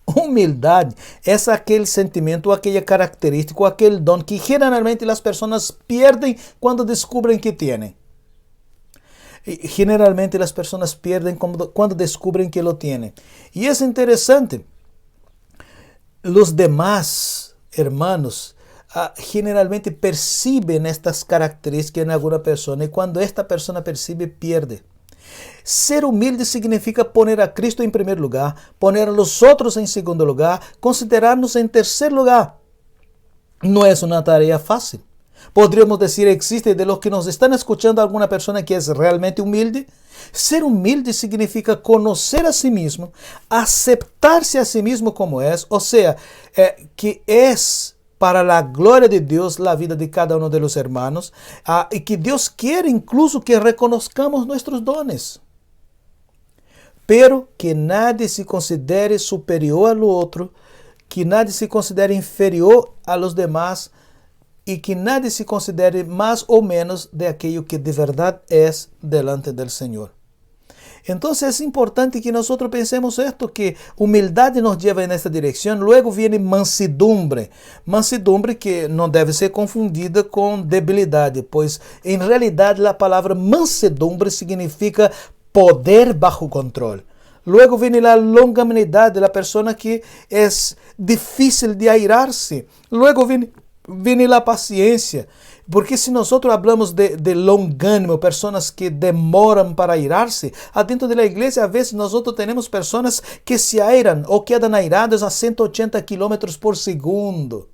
B: Humildad es aquel sentimiento, aquella característica, aquel don que generalmente las personas pierden cuando descubren que tienen. Generalmente las personas pierden cuando descubren que lo tienen. Y es interesante, los demás hermanos generalmente perciben estas características en alguna persona, y cuando esta persona percibe, pierde. Ser humilde significa poner a Cristo en primer lugar, poner a los otros en segundo lugar, considerarnos en tercer lugar. No es una tarea fácil. Podríamos decir, existe de los que nos están escuchando alguna persona que es realmente humilde. Ser humilde significa conocer a sí mismo, aceptarse a sí mismo como es, o sea, que es para la gloria de Dios la vida de cada uno de los hermanos, y que Dios quiere incluso que reconozcamos nuestros dones. Pero que nadie se considere superior al otro, que nadie se considere inferior a los demás, y que nadie se considere más o menos de aquello que de verdad es delante del Señor. Entonces es importante que nosotros pensemos esto, que humildad nos lleva en esta dirección. Luego viene mansedumbre. Mansedumbre que no debe ser confundida con debilidad, pues en realidad la palabra mansedumbre significa poder bajo control. Luego viene la longanimidad de la persona que es difícil de airarse. Luego viene la paciencia. Porque si nosotros hablamos de longánimo, personas que demoran para airarse, adentro de la iglesia a veces nosotros tenemos personas que se airan o quedan airadas a 180 kilómetros por segundo.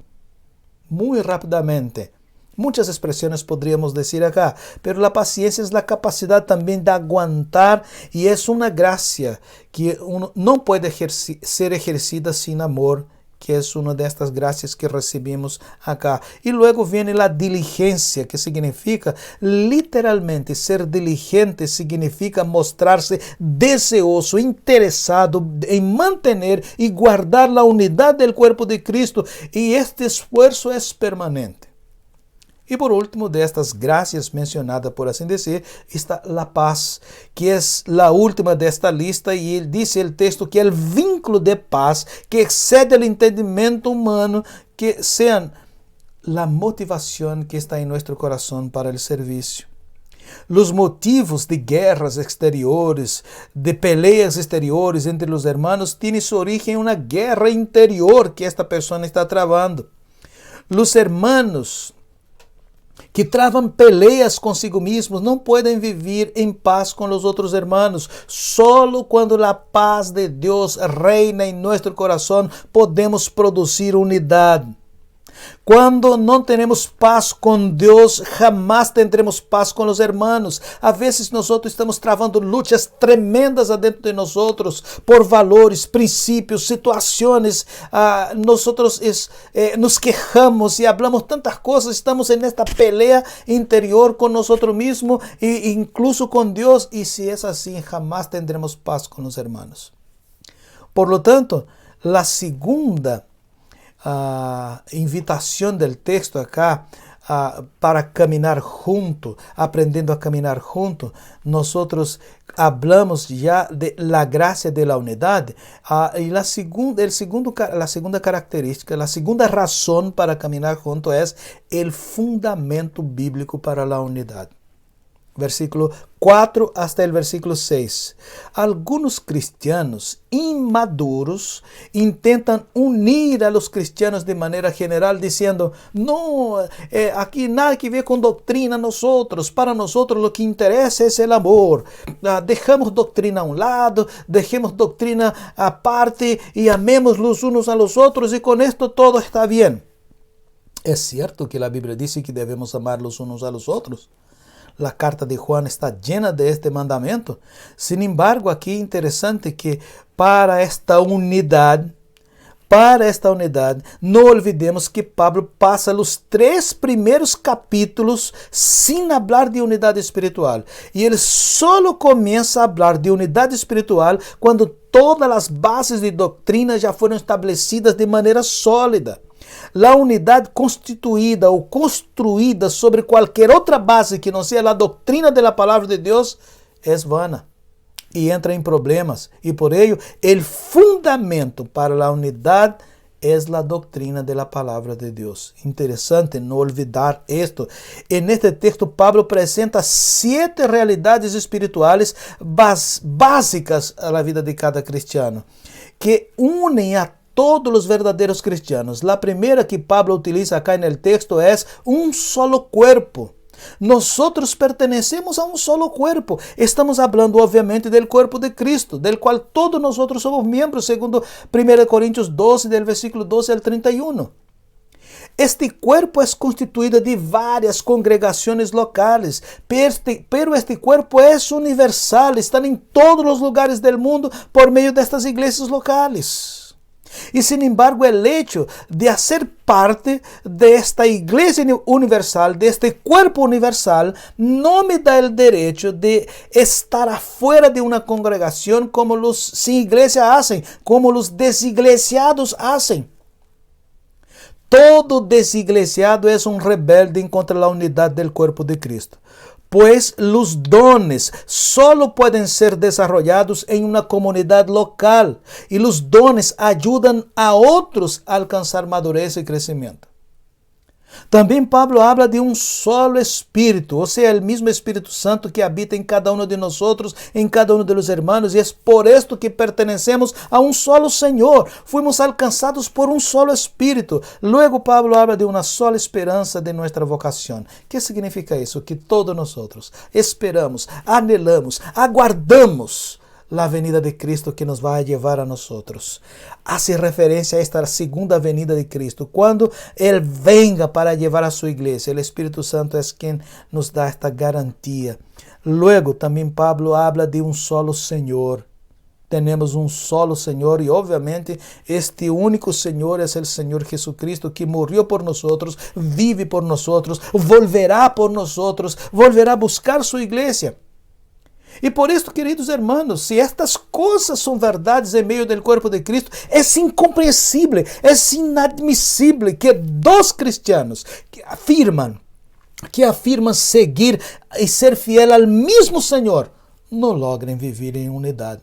B: Muy rápidamente. Muchas expresiones podríamos decir acá, pero la paciencia es la capacidad también de aguantar, y es una gracia que uno no puede ser ejercida sin amor, que es una de estas gracias que recibimos acá. Y luego viene la diligencia, que significa literalmente ser diligente, significa mostrarse deseoso, interesado en mantener y guardar la unidad del cuerpo de Cristo, y este esfuerzo es permanente. Y por último, de estas gracias mencionadas, por así decir, está la paz, que es la última de esta lista, y dice el texto que el vínculo de paz que excede el entendimiento humano, que sean la motivación que está en nuestro corazón para el servicio. Los motivos de guerras exteriores, de peleas exteriores entre los hermanos, tienen su origen en una guerra interior que esta persona está travando. Los hermanos que travam peleas consigo mismos não podem viver em paz com os outros hermanos. Solo quando a paz de Deus reina em nosso coração podemos produzir unidade. Quando não temos paz com Deus, jamás tendremos paz com os hermanos. A vezes nós estamos travando lutas tremendas adentro de nós por valores, princípios, situações. Nós nos quejamos e falamos tantas coisas. Estamos nesta pelea interior com nós mesmos e incluso com Deus. E se é assim, jamás tendremos paz com os hermanos. Por lo tanto, a segunda invitação del texto acá para caminar junto, aprendendo a caminar junto, nosotros hablamos ya de la gracia de la unidad, y la segunda característica, la segunda razón para caminar junto es el fundamento bíblico para la unidad. Versículo 4 hasta el versículo 6. Algunos cristianos inmaduros intentan unir a los cristianos de manera general diciendo, no, aquí nada que ver con doctrina nosotros, para nosotros lo que interesa es el amor. Dejamos doctrina a un lado, dejemos doctrina aparte y amemos los unos a los otros y con esto todo está bien. Es cierto que la Biblia dice que debemos amar los unos a los otros. La carta de Juan está llena de este mandamiento. Sin embargo, aquí es interesante que para esta unidad, no olvidemos que Pablo pasa los 3 primeiros capítulos sin hablar de unidad espiritual. Y él solo comienza a hablar de unidad espiritual cuando todas las bases de doctrina ya fueron establecidas de manera sólida. La unidad constituida o construída sobre cualquier otra base que no sea la doctrina de la palabra de Dios es vana y entra en problemas. Y por ello, el fundamento para la unidad es la doctrina de la palabra de Dios. Interesante no olvidar esto. En este texto, Pablo presenta 7 realidades espirituales básicas a la vida de cada cristiano, que unen a todos los verdaderos cristianos. La primera que Pablo utiliza acá en el texto es un solo cuerpo. Nosotros pertenecemos a un solo cuerpo. Estamos hablando obviamente del cuerpo de Cristo, del cual todos nosotros somos miembros, segundo 1 Corintios 12, del versículo 12 al 31. Este cuerpo es constituido de varias congregaciones locales, pero este cuerpo es universal, están en todos los lugares del mundo por medio de estas iglesias locales. Y sin embargo, el hecho de hacer parte de esta iglesia universal, de este cuerpo universal, no me da el derecho de estar afuera de una congregación como los sin iglesia hacen, como los desiglesiados hacen. Todo desiglesiado es un rebelde en contra de la unidad del cuerpo de Cristo. Pues los dones solo pueden ser desarrollados en una comunidad local y los dones ayudan a otros a alcanzar madurez y crecimiento. También Pablo habla de un solo Espíritu, o sea, el mismo Espíritu Santo que habita en cada uno de nosotros, en cada uno de los hermanos, y es por esto que pertenecemos a un solo Señor. Fuimos alcanzados por un solo Espíritu. Luego Pablo habla de una sola esperanza de nuestra vocación. ¿Qué significa eso? Que todos nosotros esperamos, anhelamos, aguardamos la venida de Cristo que nos va a llevar a nosotros. Hace referencia a esta segunda venida de Cristo, cuando Él venga para llevar a su iglesia. El Espíritu Santo es quien nos da esta garantía. Luego también Pablo habla de un solo Señor. Tenemos un solo Señor y obviamente este único Señor es el Señor Jesucristo, que murió por nosotros, vive por nosotros, volverá por nosotros, volverá a buscar su iglesia. E por isso, queridos hermanos, se estas coisas são verdades em meio do corpo de Cristo, é incompreensível, é inadmissível que dois cristianos que afirmam seguir e ser fiel ao mesmo Senhor, não logrem viver em unidade.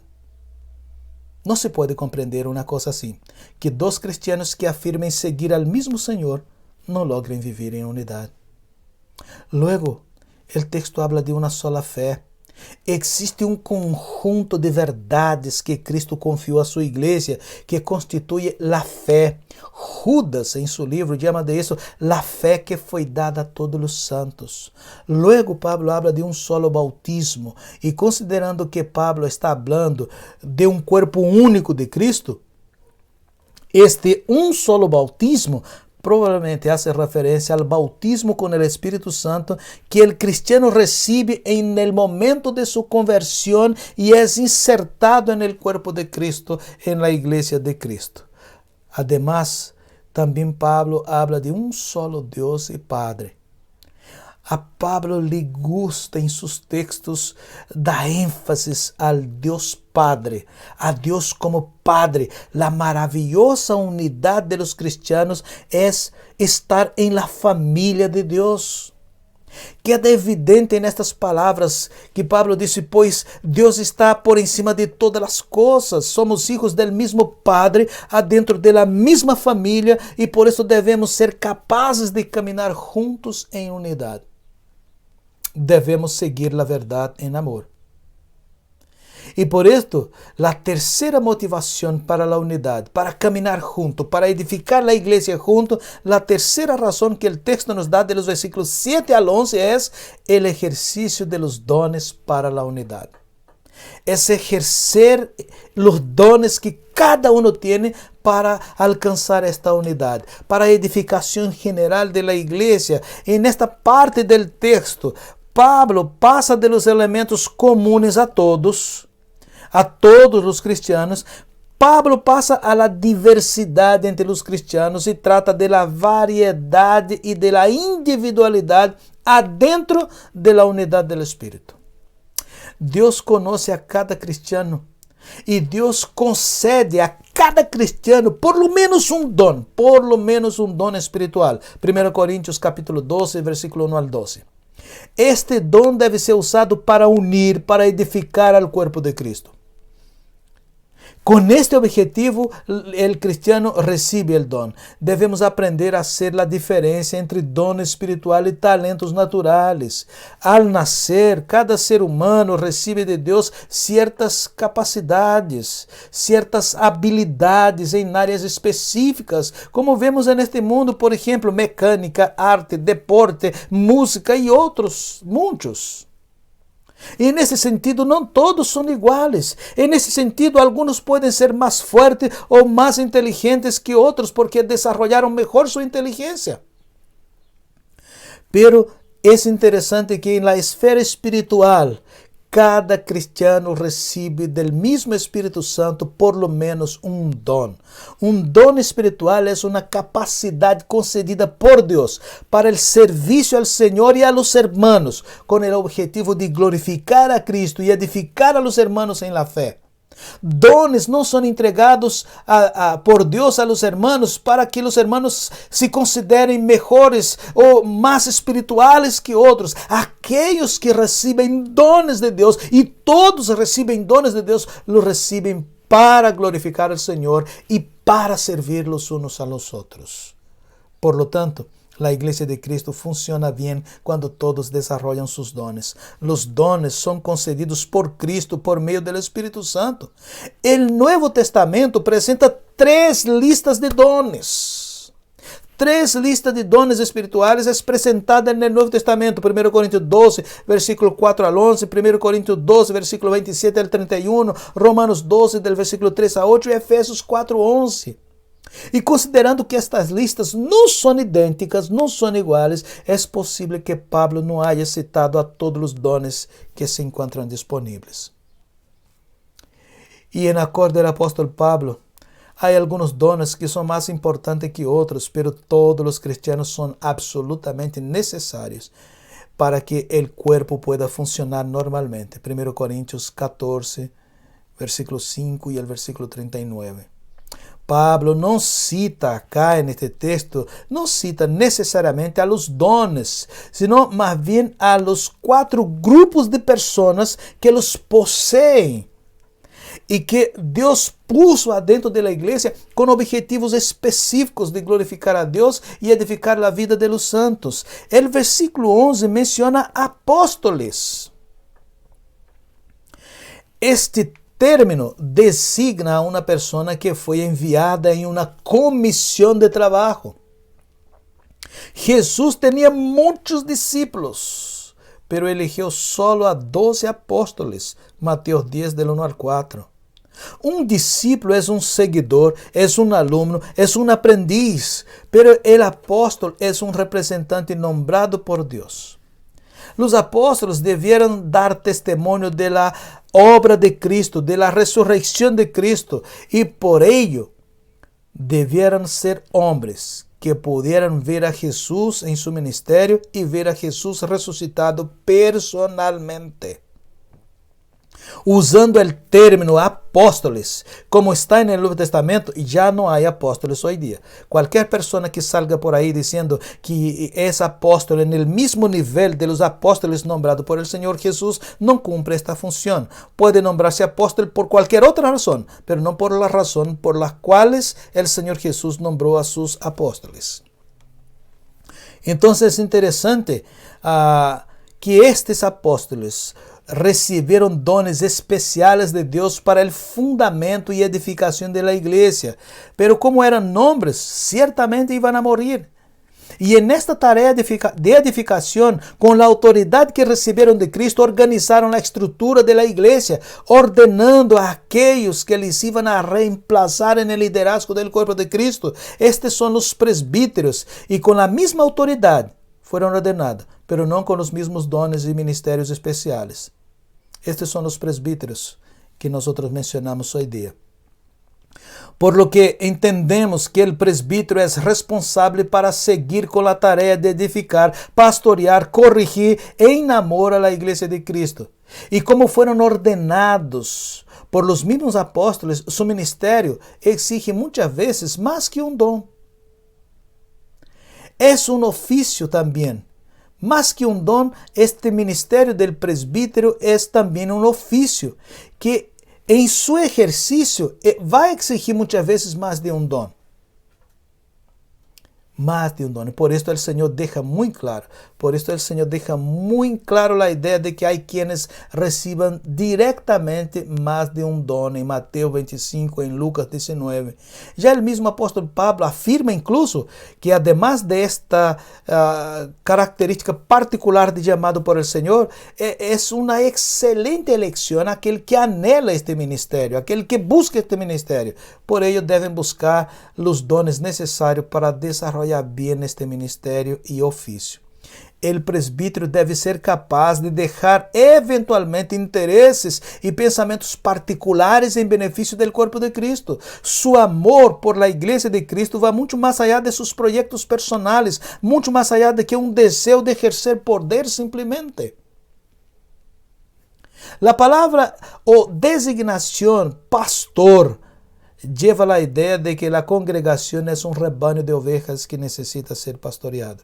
B: Não se pode compreender uma coisa assim, que dois cristianos que afirmem seguir ao mesmo Senhor, não logrem viver em unidade. Luego, o texto habla de uma sola fé. Existe um conjunto de verdades que Cristo confiou a sua igreja, que constitui a fé. Judas, em seu livro, chama de isso a fé que foi dada a todos os santos. Luego, Pablo habla de um solo bautismo, e considerando que Pablo está falando de um corpo único de Cristo, este um solo bautismo provavelmente hace referência ao bautismo com o Espírito Santo que o cristiano recebe em el momento de sua conversão e é insertado no corpo de Cristo, na igreja de Cristo. Además, também Pablo habla de um solo Deus e Padre. A Pablo lhe gusta em seus textos dar ênfase ao Deus Padre, a Deus como Padre. A maravilhosa unidade de los cristianos é estar em la família de Deus. Queda evidente nestas palavras que Pablo disse, pois Deus está por encima de todas as coisas, somos hijos del mesmo Padre, adentro de la mesma família, e por isso devemos ser capazes de caminhar juntos em unidade. Devemos seguir a verdade em amor. E por isto, a terceira motivação para a unidade, para caminhar junto, para edificar a igreja junto, a terceira razão que o texto nos dá de los versículos 7 al 11 é o exercício de los dones para a unidade. É exercer os dones que cada uno tiene para alcançar esta unidade, para a edificação general de la igreja. E nesta parte del texto, Pablo passa de los elementos comunes a todos os cristianos. Pablo passa a la diversidade entre os cristianos e trata de la variedade e de la individualidade adentro de la unidade do Espírito. Deus conhece a cada cristiano e Deus concede a cada cristiano por lo menos um dom espiritual. 1 Coríntios capítulo 12, versículo 1 al 12. Este dom deve ser usado para unir, para edificar ao corpo de Cristo. Con este objetivo, el cristiano recibe el don. Debemos aprender a hacer la diferencia entre don espiritual y talentos naturales. Al nacer, cada ser humano recibe de Dios ciertas capacidades, ciertas habilidades en áreas específicas, como vemos en este mundo, por ejemplo, mecánica, arte, deporte, música y otros, muchos. E nesse sentido, não todos são iguais. E nesse sentido, alguns podem ser mais fortes ou mais inteligentes que outros porque desarrollaram melhor sua inteligência. Pero é interessante que na esfera espiritual, cada cristiano recebe do mesmo Espírito Santo por lo menos um dom. Um dom espiritual é uma capacidade concedida por Deus para o serviço ao Senhor e a los hermanos, com o objetivo de glorificar a Cristo e edificar a los hermanos em la fé. Dones não são entregados por Deus a los hermanos para que os hermanos se considerem melhores ou mais espirituais que outros. Aqueles que recebem dones de Deus, e todos recebem dones de Deus, los recebem para glorificar ao Senhor e para servir los unos a los otros. Por lo tanto, la Iglesia de Cristo funciona bien cuando todos desarrollan sus dones. Los dones son concedidos por Cristo por medio del Espíritu Santo. El Nuevo Testamento presenta 3 listas de dones. 3 listas de dones espirituales es presentada en el Nuevo Testamento. 1 Corintios 12, versículo 4 al 11. 1 Corintios 12, versículo 27 al 31. Romanos 12, del versículo 3 a 8. Y Efesios 4, 11. E considerando que estas listas não são idênticas, não são iguais, é possível que Pablo não haya citado a todos os dones que se encontram disponíveis. E em acordo do apóstolo Pablo, há alguns dones que são mais importantes que outros, pero todos os cristianos são absolutamente necessários para que o corpo pueda funcionar normalmente. 1 Coríntios 14, versículo 5 e o versículo 39. Pablo não cita acá neste texto, não cita necessariamente a los dones, sino mais bem a los 4 grupos de pessoas que los poseen e que Deus puso adentro da igreja com objetivos específicos de glorificar a Deus e edificar a vida de los santos. O versículo 11 menciona apóstoles. Este término designa a uma pessoa que foi enviada em uma comissão de trabalho. Jesus tinha muitos discípulos, pero eligió solo a 12 apóstoles. Mateus 10, del 1 al 4. Um discípulo é um seguidor, é um aluno, é um aprendiz, pero el apóstolo é um representante nombrado por Deus. Los apóstolos debieron dar testimonio de la obra de Cristo, de la resurrección de Cristo, y por ello debieran ser hombres que pudieran ver a Jesús en su ministerio y ver a Jesús resucitado personalmente. Usando o término apóstoles, como está no Novo Testamento, e já não há apóstoles hoje em dia. Qualquer pessoa que salga por aí dizendo que é apóstolo no mesmo nível de los apóstoles nombrados por el Senhor Jesus, não cumpre esta função. Pode nombrar-se apóstolo por qualquer outra razão, mas não por la razão por las quales el Senhor Jesus nombrou a sus apóstoles. Então é interessante que estes apóstolos receberam dones especiais de Deus para o fundamento e edificação da igreja. Pero como eram hombres, certamente iam a morir. E nesta tarefa de edificação, com a autoridade que receberam de Cristo, organizaram a estrutura da igreja, ordenando a aqueles que lhes iam a reemplazar no liderazgo do corpo de Cristo. Estes são os presbíteros, e com a mesma autoridade foram ordenados, pero não com os mesmos dones e ministérios especiais. Estes são os presbíteros que nós mencionamos hoje em dia. Por lo que entendemos que o presbítero é responsável para seguir com a tarefa de edificar, pastorear, corrigir e enamorar a igreja de Cristo. E como foram ordenados por los mismos apóstolos, seu ministério exige muitas vezes mais que um dom. É um ofício também. Más que un don, este ministerio del presbítero es también un oficio que en su ejercicio va a exigir muchas veces más de un don. Más de un don. Y por esto el Señor deja muy claro, la idea de que hay quienes reciban directamente más de un don en Mateo 25, en Lucas 19. Ya el mismo apóstol Pablo afirma incluso que además de esta característica particular de llamado por el Señor, es una excelente elección aquel que anhela este ministerio, aquel que busca este ministerio. Por ello deben buscar los dones necesarios para desarrollar bien este ministerio y oficio. El presbítero debe ser capaz de dejar eventualmente intereses y pensamientos particulares en beneficio del cuerpo de Cristo. Su amor por la iglesia de Cristo va mucho más allá de sus proyectos personales, mucho más allá de que un deseo de ejercer poder simplemente. La palabra o designación pastor lleva la idea de que la congregación es un rebaño de ovejas que necesita ser pastoreado.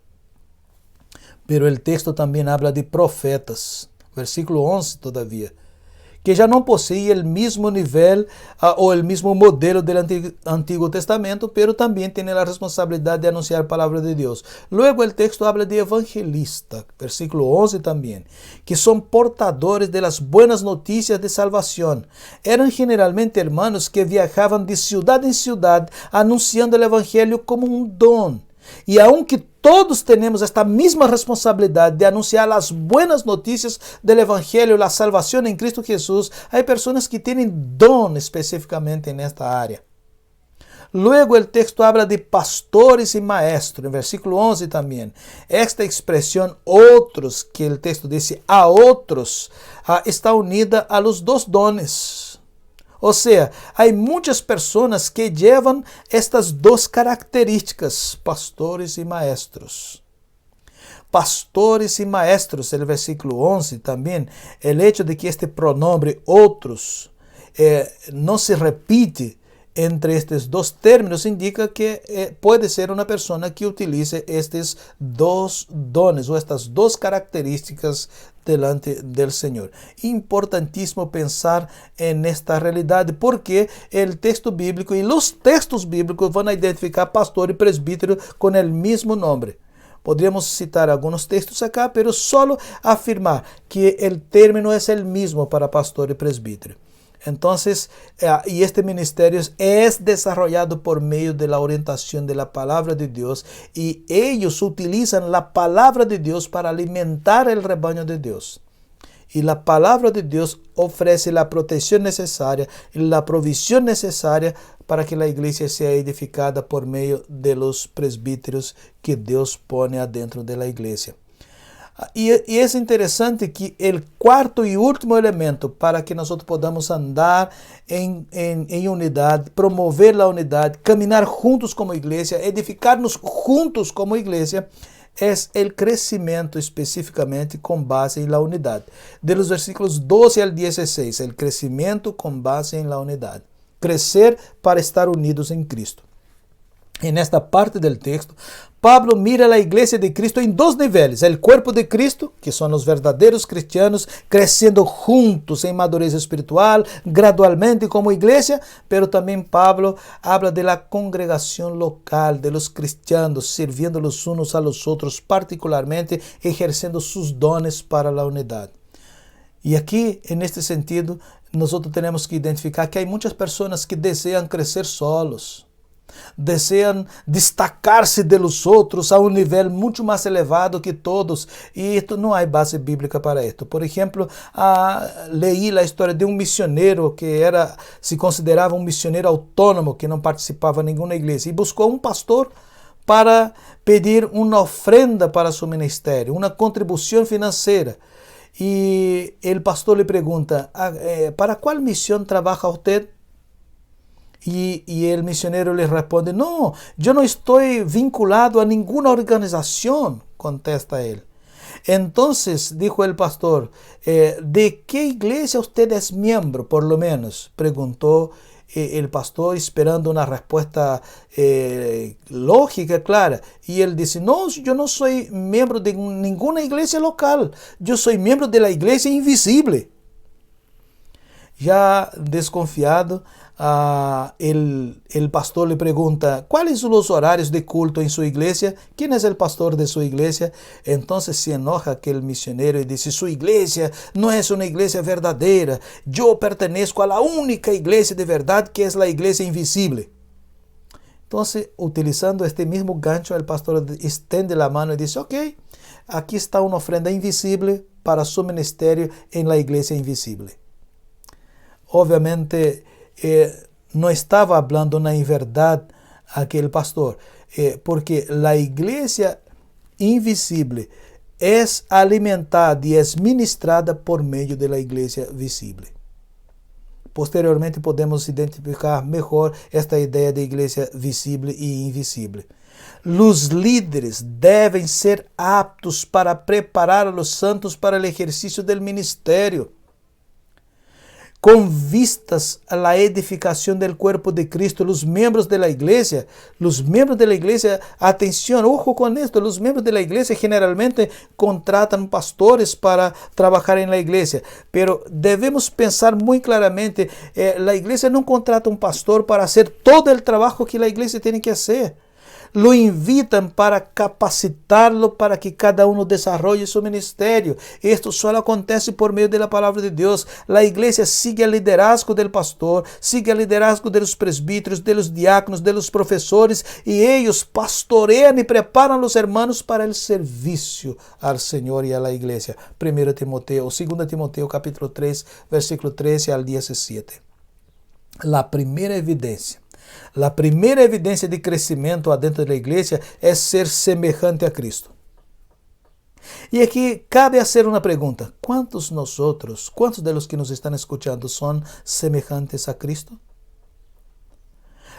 B: Pero el texto también habla de profetas, versículo 11 todavía, que ya no posee el mismo nivel o el mismo modelo del Antiguo Testamento, pero también tiene la responsabilidad de anunciar la palabra de Dios. Luego el texto habla de evangelista, versículo 11 también, que son portadores de las buenas noticias de salvación. Eran generalmente hermanos que viajaban de ciudad en ciudad anunciando el evangelio como un don. Y aunque todos tenemos esta misma responsabilidad de anunciar las buenas noticias del Evangelio, la salvación en Cristo Jesús, hay personas que tienen don específicamente en esta área. Luego el texto habla de pastores y maestros, en versículo 11 también. Esta expresión otros, que el texto dice a otros, está unida a los dos dones. O sea, hay muchas personas que llevan estas dos características, pastores y maestros. Pastores y maestros, el versículo 11 también, el hecho de que este pronombre otros no se repite entre estos dos términos indica que puede ser una persona que utilice estos dos dones o estas dos características delante del Señor. Importantísimo pensar en esta realidad porque el texto bíblico y los textos bíblicos van a identificar pastor y presbítero con el mismo nombre. Podríamos citar algunos textos acá, pero solo afirmar que el término es el mismo para pastor y presbítero. Entonces, y este ministerio es desarrollado por medio de la orientación de la palabra de Dios y ellos utilizan la palabra de Dios para alimentar el rebaño de Dios. Y la palabra de Dios ofrece la protección necesaria y la provisión necesaria para que la iglesia sea edificada por medio de los presbíteros que Dios pone adentro de la iglesia. Y es interesante que el cuarto y último elemento para que nosotros podamos andar en unidad, promover la unidad, caminar juntos como iglesia, edificarnos juntos como iglesia, es el crecimiento específicamente con base en la unidad. De los versículos 12 al 16, el crecimiento con base en la unidad. Crecer para estar unidos en Cristo. En esta parte del texto, Pablo mira a la iglesia de Cristo en dos niveles. El cuerpo de Cristo, que son los verdaderos cristianos, creciendo juntos en madurez espiritual, gradualmente como iglesia, pero también Pablo habla de la congregación local, de los cristianos, sirviendo los unos a los otros, particularmente ejerciendo sus dones para la unidad. Y aquí, en este sentido, nosotros tenemos que identificar que hay muchas personas que desean crecer solos. Desean destacar-se de los outros a um nível muito mais elevado que todos, e esto não há base bíblica para esto. Por exemplo, leí a história de um missioneiro que se considerava um missioneiro autônomo, que não participava de nenhuma igreja, e buscou um pastor para pedir uma ofrenda para seu ministério, uma contribuição financeira. E o pastor lhe pergunta, ¿para qual missão trabalha você? Y el misionero le responde, no, yo no estoy vinculado a ninguna organización, contesta él. Entonces, dijo el pastor, ¿de qué iglesia usted es miembro, por lo menos? Preguntó el pastor esperando una respuesta lógica, clara. Y él dice, no, yo no soy miembro de ninguna iglesia local, yo soy miembro de la iglesia invisible. Ya desconfiado, el pastor le pregunta, ¿cuáles son los horarios de culto en su iglesia? ¿Quién es el pastor de su iglesia? Entonces se enoja aquel misionero y dice, su iglesia no es una iglesia verdadera. Yo pertenezco a la única iglesia de verdad, que es la iglesia invisible. Entonces, utilizando este mismo gancho, el pastor extiende la mano y dice, ok, aquí está una ofrenda invisible para su ministerio en la iglesia invisible. Obviamente, no estaba hablando una inverdad aquel pastor, porque la iglesia invisible es alimentada y es ministrada por medio de la iglesia visible. Posteriormente podemos identificar mejor esta idea de iglesia visible e invisible. Los líderes deben ser aptos para preparar a los santos para el ejercicio del ministerio, con vistas a la edificación del cuerpo de Cristo. Los miembros de la iglesia, atención, ojo con esto, los miembros de la iglesia generalmente contratan pastores para trabajar en la iglesia, pero debemos pensar muy claramente, la iglesia no contrata un pastor para hacer todo el trabajo que la iglesia tiene que hacer. Lo invitan para capacitarlo para que cada uno desarrolle su ministerio. Esto solo acontece por medio de la palabra de Dios. La iglesia sigue el liderazgo del pastor, sigue el liderazgo de los presbíteros, de los diáconos, de los profesores, y ellos pastorean y preparan a los hermanos para el servicio al Señor y a la iglesia. 2 Timoteo capítulo 3, versículo 13 al 17. La primera evidencia de crecimiento adentro de la iglesia es ser semejante a Cristo. Y aquí cabe hacer una pregunta. ¿Cuántos de los que nos están escuchando son semejantes a Cristo?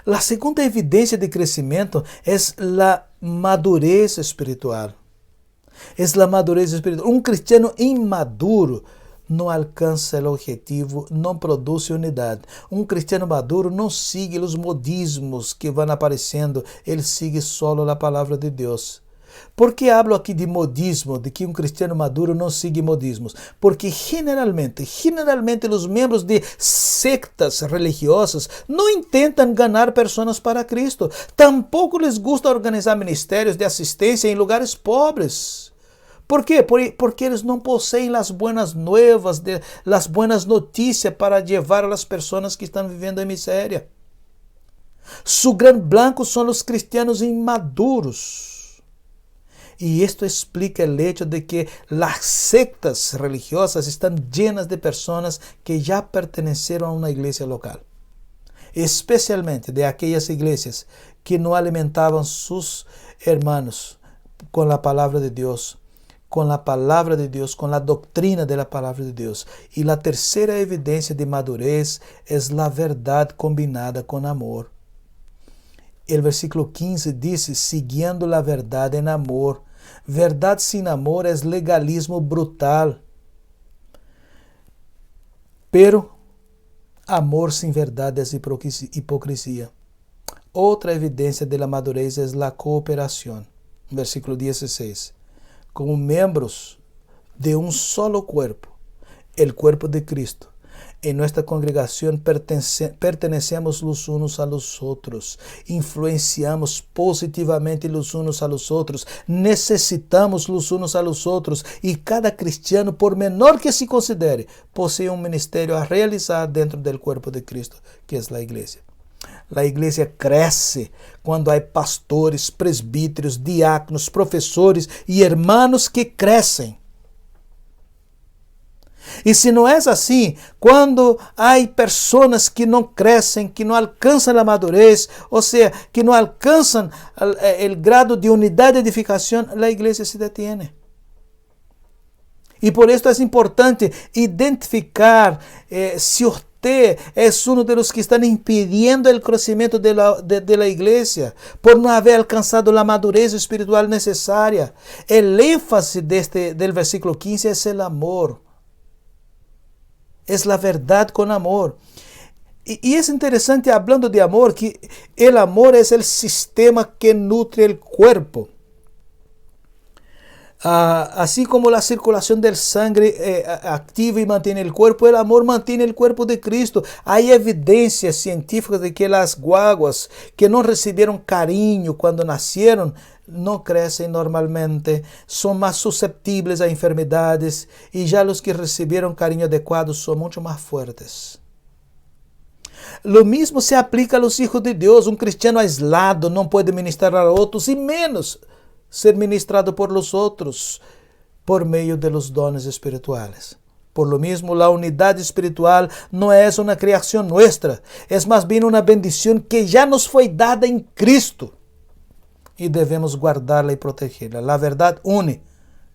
B: La segunda evidencia de crecimiento es la madurez espiritual. Un cristiano inmaduro no alcanza el objetivo, no produce unidad. Un cristiano maduro no sigue los modismos que van apareciendo, él sigue solo la palabra de Dios. ¿Por qué hablo aquí de modismo, de que un cristiano maduro no sigue modismos? Porque generalmente los miembros de sectas religiosas no intentan ganar personas para Cristo. Tampoco les gusta organizar ministerios de asistencia en lugares pobres. ¿Por qué? Porque eles não possuem as buenas nuevas, as buenas notícias para levar a las personas que estão vivendo em miséria. Su gran blanco são os cristianos inmaduros. E isto explica o hecho de que as sectas religiosas estão llenas de pessoas que já perteneceram a uma igreja local. Especialmente de aquelas igrejas que não alimentavam seus hermanos com a palavra de Deus, con la palabra de Dios, con la doctrina de la palabra de Dios. Y la tercera evidencia de madurez es la verdad combinada con amor. El versículo 15 dice, siguiendo la verdad en amor. Verdad sin amor es legalismo brutal. Pero amor sin verdad es hipocresía. Otra evidencia de la madurez es la cooperación. Versículo 16. Como miembros de un solo cuerpo, el cuerpo de Cristo. En nuestra congregación pertenecemos los unos a los otros, influenciamos positivamente los unos a los otros, necesitamos los unos a los otros, y cada cristiano, por menor que se considere, posee un ministerio a realizar dentro del cuerpo de Cristo, que es la iglesia. La iglesia crece quando há pastores, presbíteros, diáconos, professores e hermanos que crescem. E se não é assim, quando há pessoas que não crescem, que não alcançam a madurez, ou seja, que não alcançam o grado de unidade e edificação, a igreja se detém. E por isso é importante identificar se usted es uno de los que están impidiendo el crecimiento de la iglesia por no haber alcanzado la madurez espiritual necesaria. El énfasis del versículo 15 es el amor. Es la verdad con amor. Y es interesante, hablando de amor, que el amor es el sistema que nutre el cuerpo. Así como la circulación del sangre activa y mantiene el cuerpo, el amor mantiene el cuerpo de Cristo. Hay evidencias científicas de que las guaguas que no recibieron cariño cuando nacieron no crecen normalmente, son más susceptibles a enfermedades, y ya los que recibieron cariño adecuado son mucho más fuertes. Lo mismo se aplica a los hijos de Dios. Un cristiano aislado no puede ministrar a otros, y menos ser ministrado por los otros por medio de los dones espirituales. Por lo mismo, la unidad espiritual no es una creación nuestra, es más bien una bendición que ya nos fue dada en Cristo, y debemos guardarla y protegerla. La verdad une,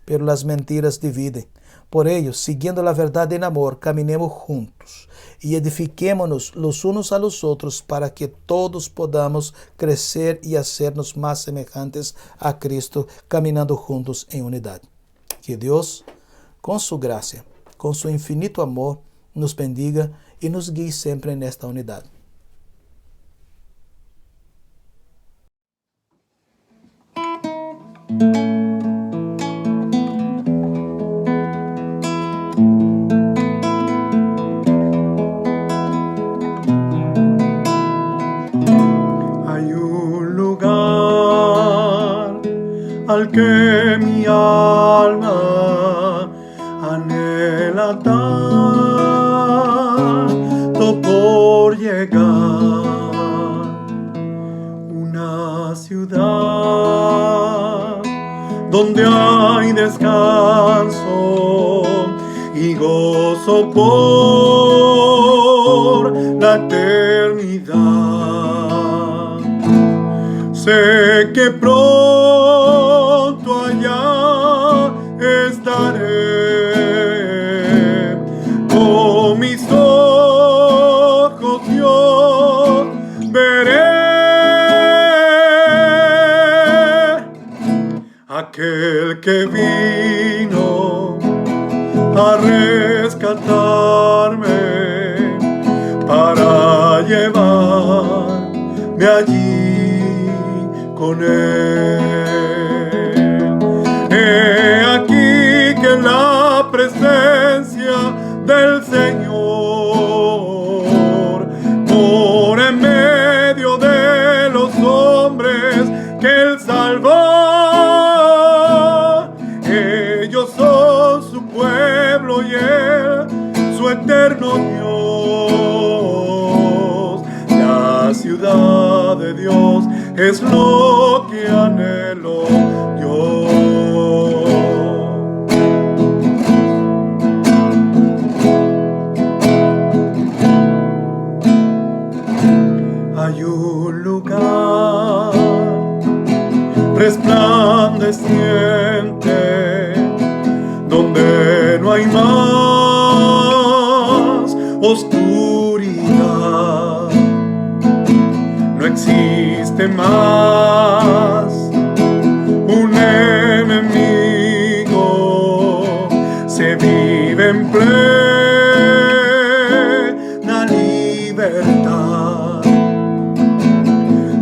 B: pero las mentiras dividen. Por ello, siguiendo la verdad en amor, caminemos juntos y edifiquémonos los unos a los otros para que todos podamos crecer y hacernos más semejantes a Cristo, caminando juntos en unidad. Que Dios, con su gracia, con su infinito amor, nos bendiga y nos guíe siempre en esta unidad.
C: Al que mi alma anhela tanto por llegar, una ciudad donde hay descanso y gozo por la eternidad. Sé que pronto allá estaré, con mis ojos yo veré aquel que vino a rescatarme para llevarme allí con él. He aquí que la presencia del Señor, por en medio de los hombres que Él salvó, ellos son su pueblo y Él su eterno Dios. La ciudad de Dios es lo que anhelo yo. Hay un lugar resplandeciente donde no hay más oscuridad. No existe más un enemigo, se vive en plena libertad,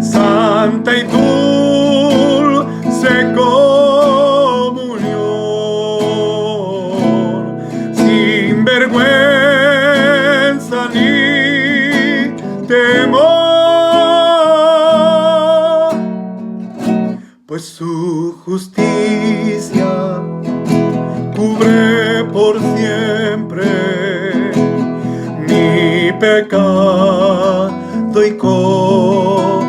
C: santa y dulce comunión, sin vergüenza ni temor. Pues su justicia cubre por siempre mi pecado y corrupción.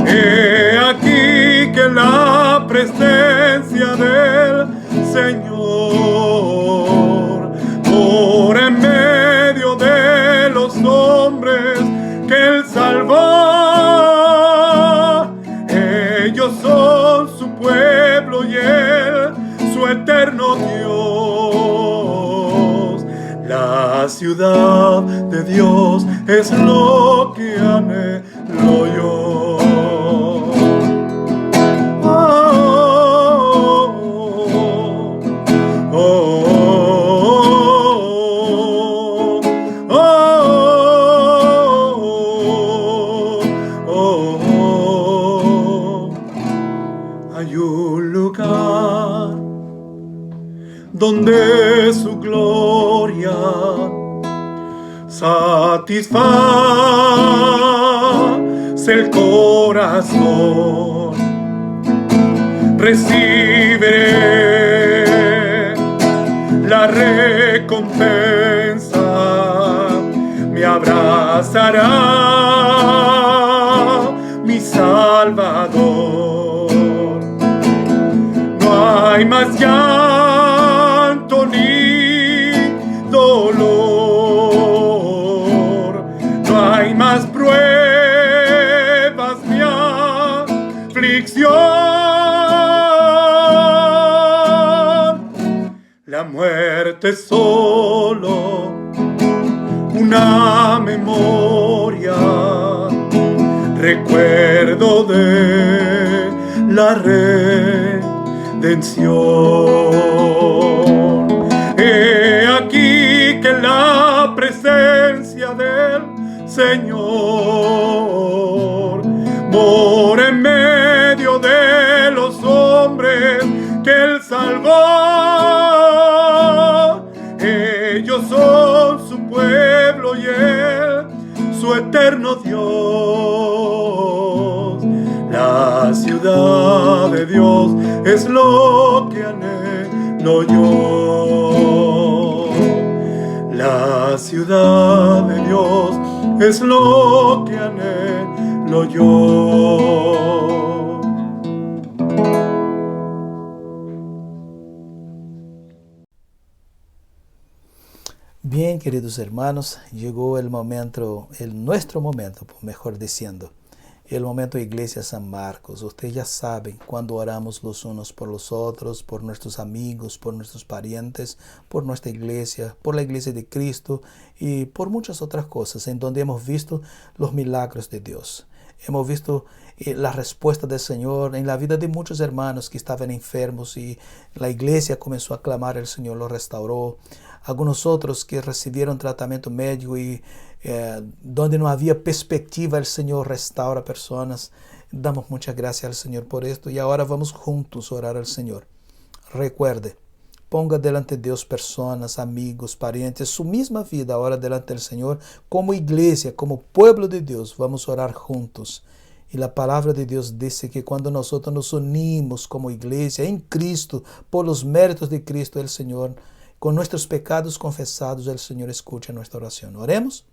C: He aquí que la presencia del Señor, por en medio de los hombres que Él salvó, ellos son su pueblo y Él su eterno Dios. La ciudad de Dios es lo que anhelo yo. un lugar donde su gloria satisface el corazón. Recibiré la recompensa, me abrazará mi Salvador. No hay más llanto ni dolor, no hay más pruebas ni aflicción. La muerte es solo una memoria, recuerdo de la redención. He aquí que la presencia del Señor mora en medio de los hombres que Él salvó. Ellos son su pueblo y Él su eterno Dios. La ciudad de Dios es lo que anhelo yo. La ciudad de Dios es lo que anhelo yo.
B: Bien, queridos hermanos, llegó el momento, nuestro momento, mejor diciendo, el momento de Iglesia San Marcos. Ustedes ya saben, cuando oramos los unos por los otros, por nuestros amigos, por nuestros parientes, por nuestra iglesia, por la iglesia de Cristo y por muchas otras cosas, en donde hemos visto los milagros de Dios. Hemos visto la respuesta del Señor en la vida de muchos hermanos que estaban enfermos y la iglesia comenzó a clamar, el Señor los restauró. Algunos otros que recibieron tratamiento médico y donde no había perspectiva, el Señor restaura personas. Damos muchas gracias al Señor por esto y ahora vamos juntos a orar al Señor. Recuerde, ponga delante de Dios personas, amigos, parientes, su misma vida ahora delante del Señor. Como iglesia, como pueblo de Dios, vamos a orar juntos. Y la palabra de Dios dice que cuando nosotros nos unimos como iglesia en Cristo, por los méritos de Cristo, el Señor, con nuestros pecados confesados, el Señor escucha nuestra oración. Oremos.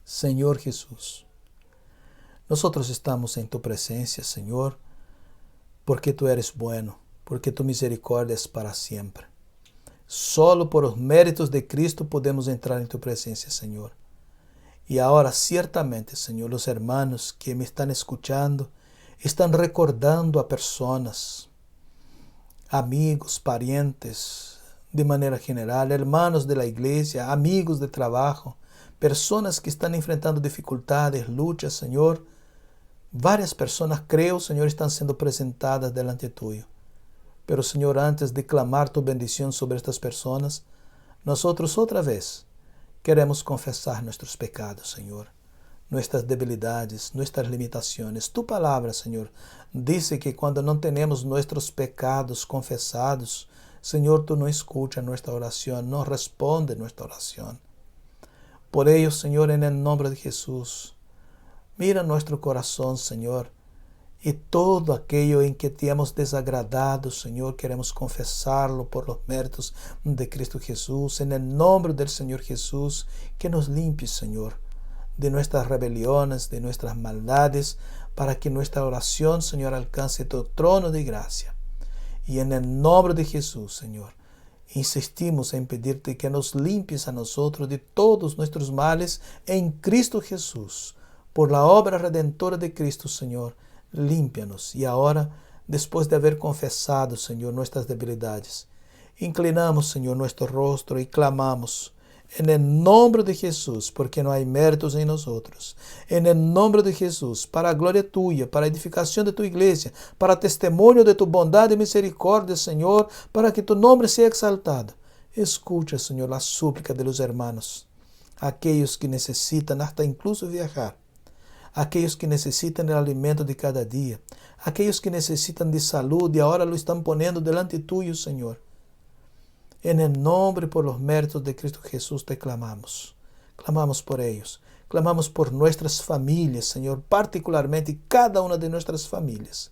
B: Señor Jesús, nosotros estamos en tu presencia, Señor, porque tú eres bueno, porque tu misericordia es para siempre. Solo por los méritos de Cristo podemos entrar en tu presencia, Señor. Y ahora, ciertamente, Señor, los hermanos que me están escuchando están recordando a personas, amigos, parientes, de manera general, hermanos de la iglesia, amigos de trabajo, personas que están enfrentando dificultades, luchas, Señor. Varias personas, creo, Señor, están siendo presentadas delante tuyo. Pero, Señor, antes de clamar tu bendición sobre estas personas, nosotros otra vez queremos confesar nuestros pecados, Señor, nuestras debilidades, nuestras limitaciones. Tu palabra, Señor, dice que cuando no tenemos nuestros pecados confesados, Señor, tú no escuchas nuestra oración, no responde nuestra oración. Por ello, Señor, en el nombre de Jesús, mira nuestro corazón, Señor, y todo aquello en que te hemos desagradado, Señor, queremos confesarlo por los méritos de Cristo Jesús, en el nombre del Señor Jesús, que nos limpie, Señor, de nuestras rebeliones, de nuestras maldades, para que nuestra oración, Señor, alcance tu trono de gracia. Y en el nombre de Jesús, Señor, insistimos en pedirte que nos limpies a nosotros de todos nuestros males en Cristo Jesús. Por la obra redentora de Cristo, Señor, límpianos. Y ahora, después de haber confesado, Señor, nuestras debilidades, inclinamos, Señor, nuestro rostro y clamamos en el nombre de Jesús, porque no hay méritos en nosotros. En el nombre de Jesús, para gloria tuya, para edificación de tu iglesia, para testimonio de tu bondad y misericordia, Señor, para que tu nombre sea exaltado. Escucha, Señor, la súplica de los hermanos, aquellos que necesitan hasta incluso viajar, aquellos que necesitan el alimento de cada día, aquellos que necesitan de salud y ahora lo están poniendo delante tuyo, Señor. En el nombre y por los méritos de Cristo Jesús te clamamos. Clamamos por ellos. Clamamos por nuestras familias, Señor, particularmente cada una de nuestras familias.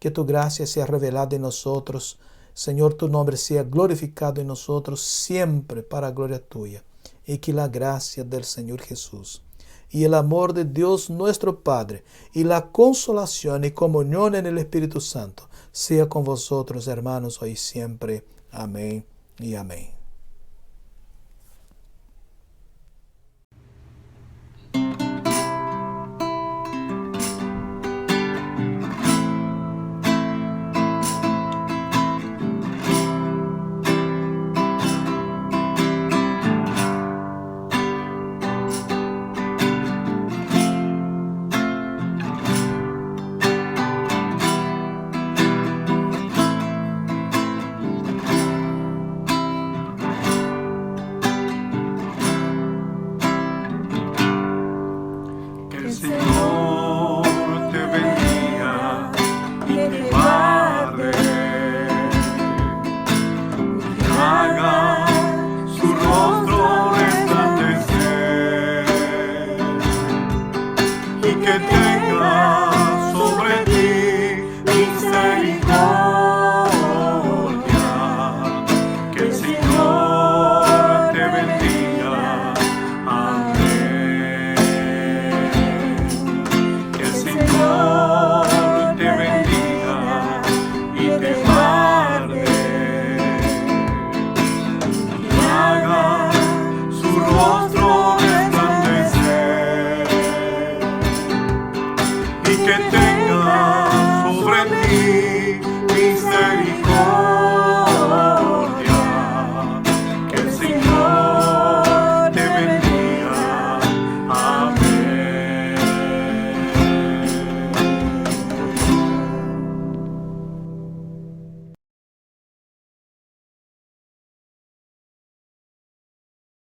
B: Que tu gracia sea revelada en nosotros. Señor, tu nombre sea glorificado en nosotros siempre para gloria tuya. Y que la gracia del Señor Jesús y el amor de Dios nuestro Padre y la consolación y comunión en el Espíritu Santo sea con vosotros, hermanos, hoy y siempre. Amén y amén.